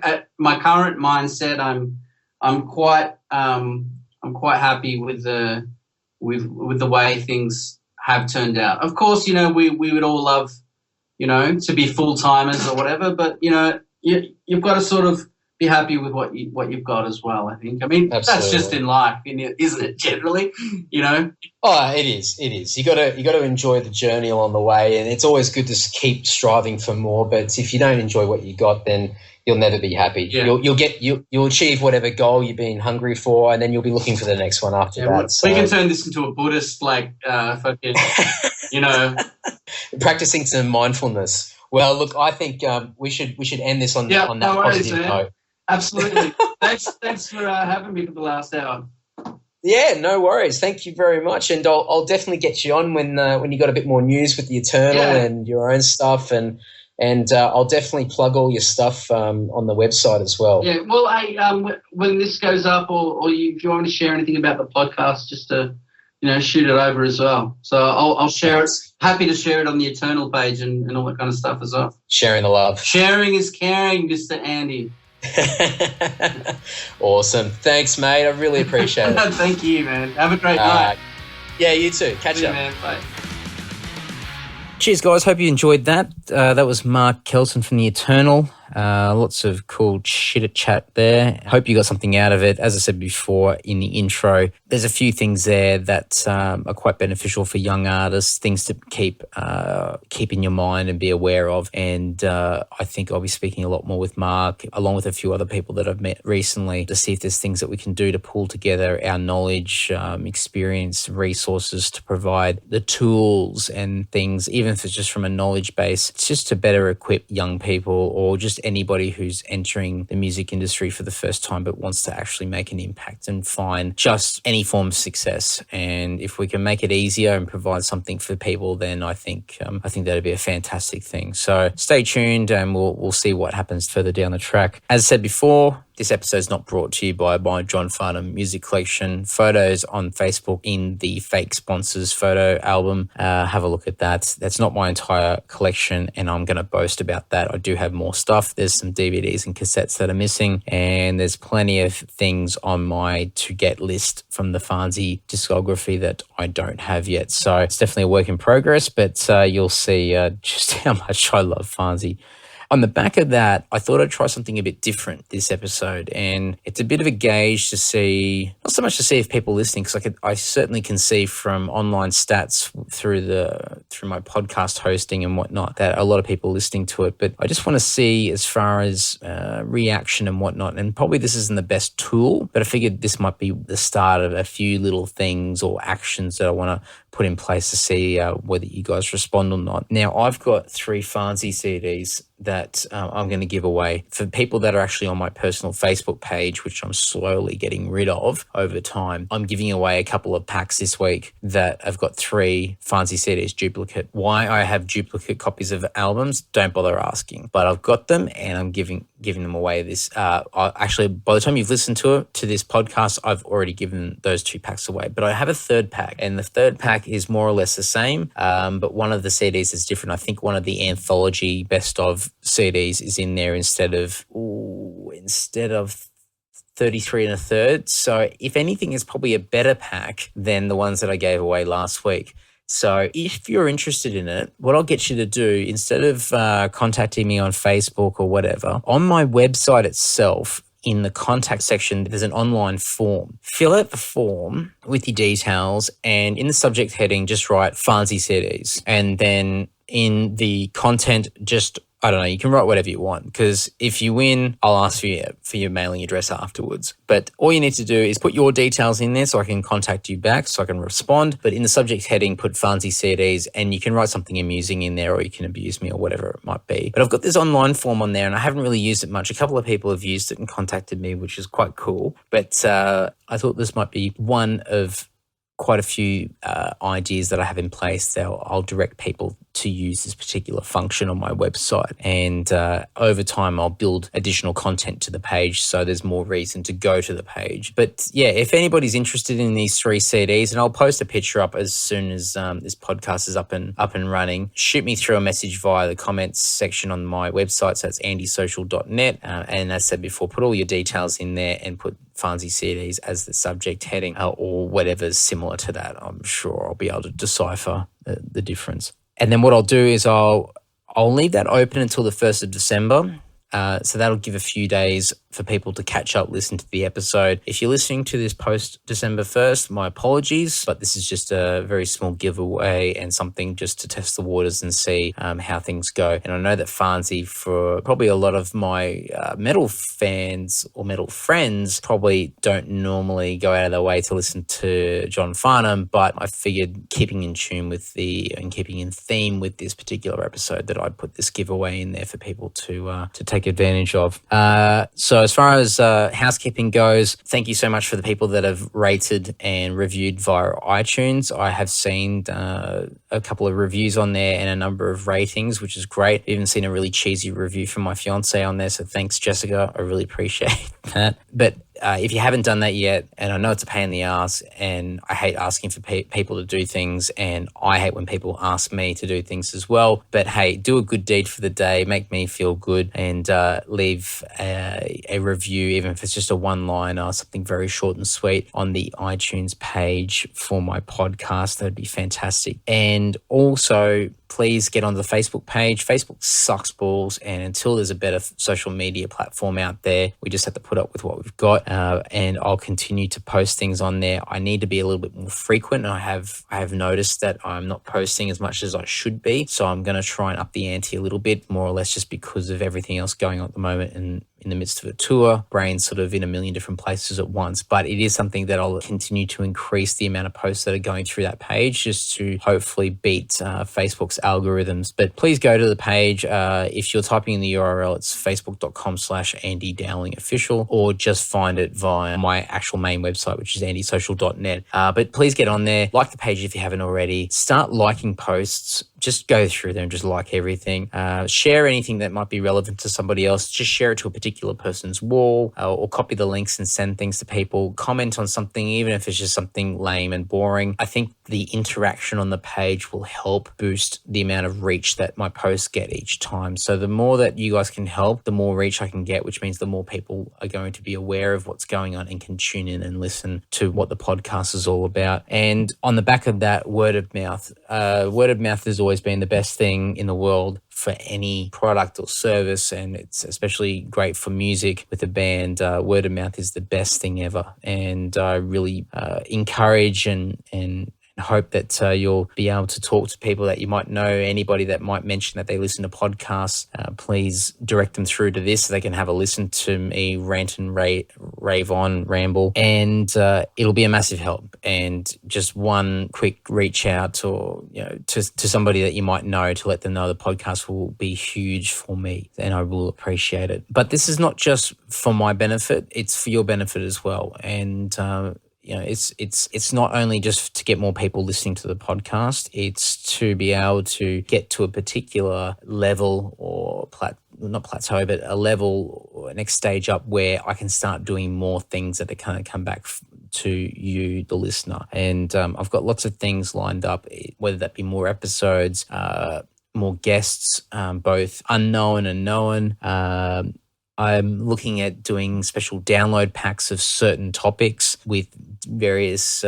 at my current mindset, I'm quite happy with the way things have turned out. Of course, we would all love, to be full timers or whatever. But you've got to sort of be happy with what you've got as well, I think. I mean, Absolutely. That's just in life, isn't it, generally, Oh, it is. You got to enjoy the journey along the way, and it's always good to keep striving for more, but if you don't enjoy what you got, then you'll never be happy. Yeah. You'll achieve whatever goal you've been hungry for, and then you'll be looking for the next one after that. We can turn this into a Buddhist, fucking, practicing some mindfulness. Well, look, I think we should end this on that positive note. Absolutely. Thanks for having me for the last hour. Yeah, no worries. Thank you very much, and I'll definitely get you on when you got a bit more news with the Eternal and your own stuff, and I'll definitely plug all your stuff on the website as well. Yeah. Well, when this goes up, or if you want to share anything about the podcast, just to shoot it over as well. So I'll share it. Happy to share it on the Eternal page and all that kind of stuff as well. Sharing the love. Sharing is caring, Mr. Andy. Awesome. Thanks, mate. I really appreciate it. Thank you, man. Have a great night. Yeah, you too. Catch you, man. Bye. Cheers, guys. Hope you enjoyed that. That was Mark Kelson from The Eternal. Lots of cool chat there. Hope you got something out of it. As I said before in the intro, there's a few things there that are quite beneficial for young artists, things to keep in your mind and be aware of. And I think I'll be speaking a lot more with Mark, along with a few other people that I've met recently, to see if there's things that we can do to pull together our knowledge, experience, resources to provide the tools and things, even if it's just from a knowledge base. It's just to better equip young people or just anybody who's entering the music industry for the first time but wants to actually make an impact and find just any form of success. And if we can make it easier and provide something for people, then I think that'd be a fantastic thing. So stay tuned and we'll see what happens further down the track. As I said before, this episode is not brought to you by my John Farnham Music Collection. Photos on Facebook in the Fake Sponsors photo album. Have a look at that. That's not my entire collection, and I'm going to boast about that. I do have more stuff. There's some DVDs and cassettes that are missing, and there's plenty of things on my to-get list from the Farnsey discography that I don't have yet. So it's definitely a work in progress, but you'll see just how much I love Farnsey. On the back of that, I thought I'd try something a bit different this episode, and it's a bit of a gauge to see, not so much to see if people are listening, because I certainly can see from online stats through my podcast hosting and whatnot that a lot of people are listening to it, but I just want to see as far as reaction and whatnot, and probably this isn't the best tool, but I figured this might be the start of a few little things or actions that I want to put in place to see whether you guys respond or not. Now, I've got 3 Farnsey CDs that I'm going to give away for people that are actually on my personal Facebook page, which I'm slowly getting rid of over time. I'm giving away a couple of packs this week that I've got 3 Farnsey CDs duplicate. Why I have duplicate copies of albums, don't bother asking, but I've got them and I'm giving them away. This actually, by the time you've listened to this podcast, I've already given those 2 packs away, but I have a 3rd pack, and the 3rd pack is more or less the same, but one of the CDs is different. I think one of the anthology best of CDs is in there instead of 33 1/3. So if anything, it's probably a better pack than the ones that I gave away last week. So if you're interested in it, what I'll get you to do, instead of contacting me on Facebook or whatever, on my website itself, in the contact section, there's an online form. Fill out the form with your details, and in the subject heading, just write Farnsey CDs. And then in the content, just, I don't know, you can write whatever you want, because if you win, I'll ask for your mailing address afterwards. But all you need to do is put your details in there so I can contact you back, so I can respond. But in the subject heading, put Farnsey CDs, and you can write something amusing in there, or you can abuse me or whatever it might be. But I've got this online form on there, and I haven't really used it much. A couple of people have used it and contacted me, which is quite cool. But I thought this might be one of quite a few ideas that I have in place that I'll direct people to use this particular function on my website. And over time, I'll build additional content to the page, so there's more reason to go to the page. But yeah, if anybody's interested in these 3 CDs, and I'll post a picture up as soon as this podcast is up and running, shoot me through a message via the comments section on my website. So it's andysocial.net. And as I said before, put all your details in there and put Farnsey CDs as the subject heading, or whatever's similar to that. I'm sure I'll be able to decipher the difference. And then what I'll do is I'll leave that open until the 1st of December. So that'll give a few days for people to catch up, listen to the episode. If you're listening to this post December 1st, my apologies, but this is just a very small giveaway and something just to test the waters and see how things go. And I know that Farnsey, for probably a lot of my metal fans or metal friends, probably don't normally go out of their way to listen to John Farnham, but I figured keeping in tune with and keeping in theme with this particular episode that I'd put this giveaway in there for people to take advantage of. So as far as housekeeping goes, thank you so much for the people that have rated and reviewed via iTunes. I have seen a couple of reviews on there and a number of ratings, which is great. I've even seen a really cheesy review from my fiance on there, so thanks, Jessica. I really appreciate that. But if you haven't done that yet, and I know it's a pain in the ass, and I hate asking for people to do things, and I hate when people ask me to do things as well, but hey, do a good deed for the day, make me feel good, and leave a review, even if it's just a one-liner, something very short and sweet on the iTunes page for my podcast. That'd be fantastic. And also, please get onto the Facebook page. Facebook sucks balls, and until there's a better social media platform out there, we just have to put up with what we've got. And I'll continue to post things on there. I need to be a little bit more frequent. I have noticed that I'm not posting as much as I should be, so I'm going to try and up the ante a little bit, more or less just because of everything else going on at the moment and in the midst of a tour, brain sort of in a million different places at once. But it is something that I'll continue to increase the amount of posts that are going through that page, just to hopefully beat Facebook's algorithms. But please go to the page. If you're typing in the URL, it's facebook.com/Andy Dowling official, or just find it via my actual main website, which is andysocial.net. But please get on there, like the page if you haven't already, start liking posts. Just go through them, just like everything. Share anything that might be relevant to somebody else. Just share it to a particular person's wall, or copy the links and send things to people. Comment on something, even if it's just something lame and boring. I think the interaction on the page will help boost the amount of reach that my posts get each time. So the more that you guys can help, the more reach I can get, which means the more people are going to be aware of what's going on and can tune in and listen to what the podcast is all about. And on the back of that, word of mouth. Word of mouth has always been the best thing in the world for any product or service, and it's especially great for music with a band. Word of mouth is the best thing ever, and I really encourage and hope that you'll be able to talk to people that you might know. Anybody that might mention that they listen to podcasts, please direct them through to this so they can have a listen to me rant and rave on, ramble, and it'll be a massive help. And just one quick reach out, or to somebody that you might know, to let them know the podcast will be huge for me, and I will appreciate it. But this is not just for my benefit; it's for your benefit as well. And it's not only just to get more people listening to the podcast, it's to be able to get to a particular level or not plateau, but a level or next stage up where I can start doing more things that are kind of come back to you, the listener. And I've got lots of things lined up, whether that be more episodes, more guests, both unknown and known. I'm looking at doing special download packs of certain topics with various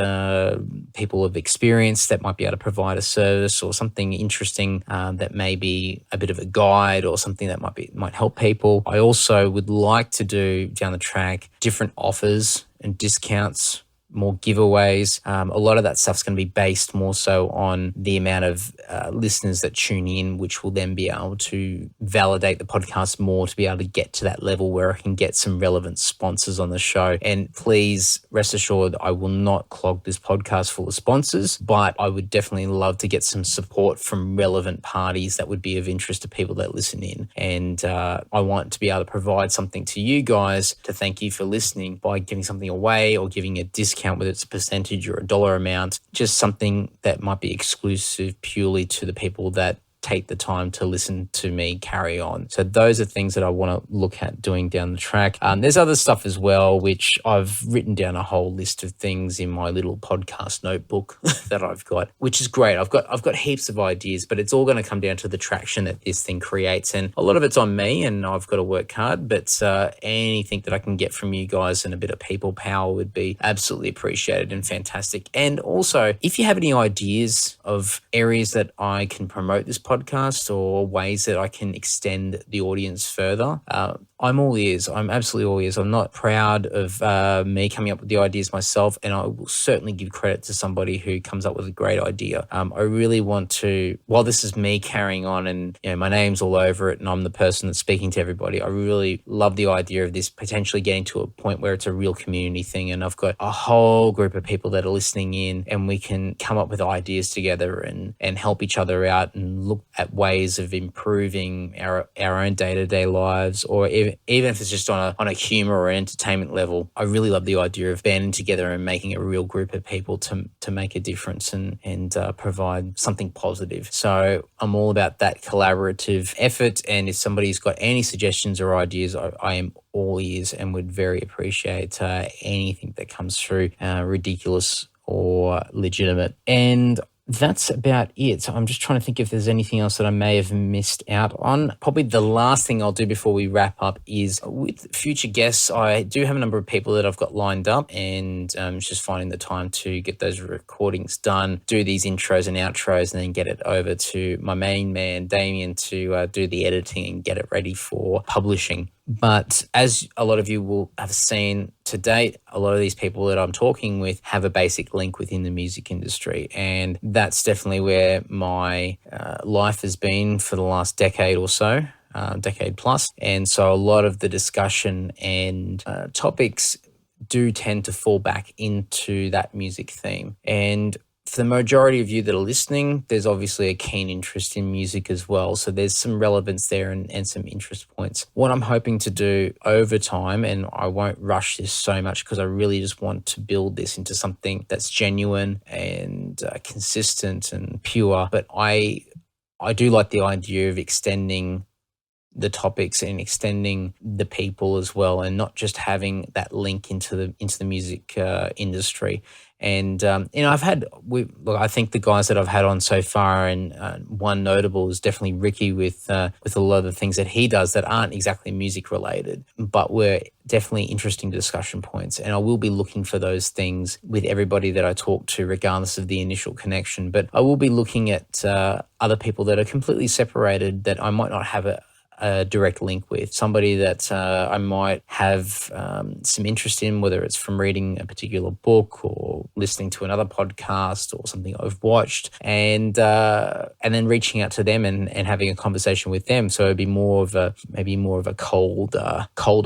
people of experience that might be able to provide a service or something interesting that may be a bit of a guide or something that might help people. I also would like to do down the track different offers and discounts, more giveaways. A lot of that stuff's going to be based more so on the amount of listeners that tune in, which will then be able to validate the podcast more to be able to get to that level where I can get some relevant sponsors on the show. And please rest assured, I will not clog this podcast full of sponsors, but I would definitely love to get some support from relevant parties that would be of interest to people that listen in. And I want to be able to provide something to you guys to thank you for listening by giving something away or giving a discount, whether it's a percentage or a dollar amount, just something that might be exclusive purely to the people that take the time to listen to me carry on. So those are things that I want to look at doing down the track. There's other stuff as well, which I've written down a whole list of things in my little podcast notebook that I've got, which is great. I've got heaps of ideas, but it's all going to come down to the traction that this thing creates. And a lot of it's on me, and I've got to work hard, but anything that I can get from you guys and a bit of people power would be absolutely appreciated and fantastic. And also, if you have any ideas of areas that I can promote this podcast podcast or ways that I can extend the audience further, I'm all ears. I'm absolutely all ears. I'm not proud of me coming up with the ideas myself, and I will certainly give credit to somebody who comes up with a great idea. I really want to, while this is me carrying on and my name's all over it and I'm the person that's speaking to everybody, I really love the idea of this potentially getting to a point where it's a real community thing, and I've got a whole group of people that are listening in, and we can come up with ideas together and help each other out and look at ways of improving our own day-to-day lives, or even if it's just on a humor or entertainment level. I really love the idea of banding together and making a real group of people to make a difference and provide something positive. So I'm all about that collaborative effort, and if somebody's got any suggestions or ideas, I am all ears and would very appreciate anything that comes through, ridiculous or legitimate. And that's about it. So I'm just trying to think if there's anything else that I may have missed out on. Probably the last thing I'll do before we wrap up is with future guests, I do have a number of people that I've got lined up, and just finding the time to get those recordings done, do these intros and outros, and then get it over to my main man, Damien, to do the editing and get it ready for publishing. But as a lot of you will have seen to date, a lot of these people that I'm talking with have a basic link within the music industry. And that's definitely where my life has been for the last decade or so, decade plus. And so a lot of the discussion and topics do tend to fall back into that music theme. And for the majority of you that are listening, there's obviously a keen interest in music as well. So there's some relevance there and some interest points. What I'm hoping to do over time, and I won't rush this so much because I really just want to build this into something that's genuine and consistent and pure. But I do like the idea of extending the topics and extending the people as well, and not just having that link into the music industry. And I think the guys that I've had on so far, and one notable is definitely Ricky with a lot of the things that he does that aren't exactly music related, but were definitely interesting discussion points. And I will be looking for those things with everybody that I talk to, regardless of the initial connection. But I will be looking at other people that are completely separated that I might not have a direct link with, somebody that I might have some interest in, whether it's from reading a particular book or listening to another podcast or something I've watched, and then reaching out to them and having a conversation with them. So it'd be more of a cold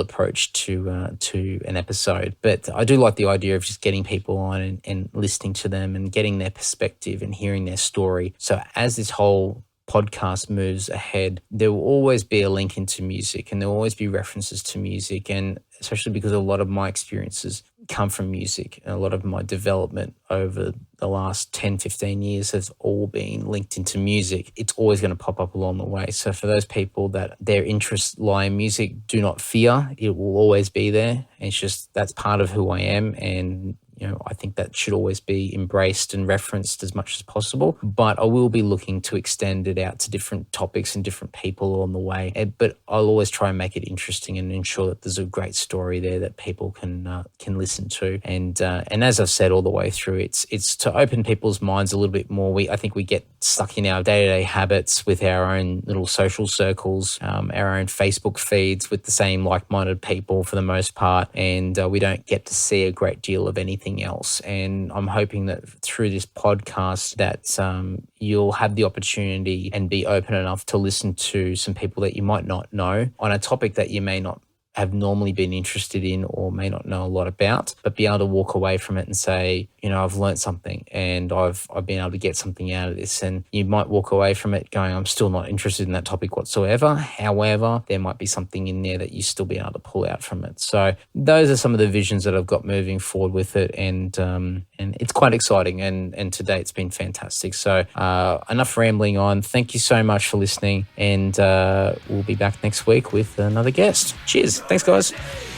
approach to an episode. But I do like the idea of just getting people on and listening to them and getting their perspective and hearing their story. So as this whole podcast moves ahead, there will always be a link into music, and there will always be references to music, and especially because a lot of my experiences come from music, and a lot of my development over the last 10, 15 years has all been linked into music. It's always going to pop up along the way. So for those people that their interests lie in music, do not fear. It will always be there. It's just, that's part of who I am, and I think that should always be embraced and referenced as much as possible. But I will be looking to extend it out to different topics and different people along the way. But I'll always try and make it interesting and ensure that there's a great story there that people can listen to. And as I've said all the way through, it's to open people's minds a little bit more. I think we get stuck in our day-to-day habits with our own little social circles, our own Facebook feeds with the same like-minded people for the most part, and we don't get to see a great deal of anything else. And I'm hoping that through this podcast that you'll have the opportunity and be open enough to listen to some people that you might not know on a topic that you may not have normally been interested in or may not know a lot about, but be able to walk away from it and say, I've learned something and I've been able to get something out of this. And you might walk away from it going, I'm still not interested in that topic whatsoever. However, there might be something in there that you still be able to pull out from it. So those are some of the visions that I've got moving forward with it. And it's quite exciting. And to date, it's been fantastic. So enough rambling on. Thank you so much for listening. And we'll be back next week with another guest. Cheers. Thanks, guys.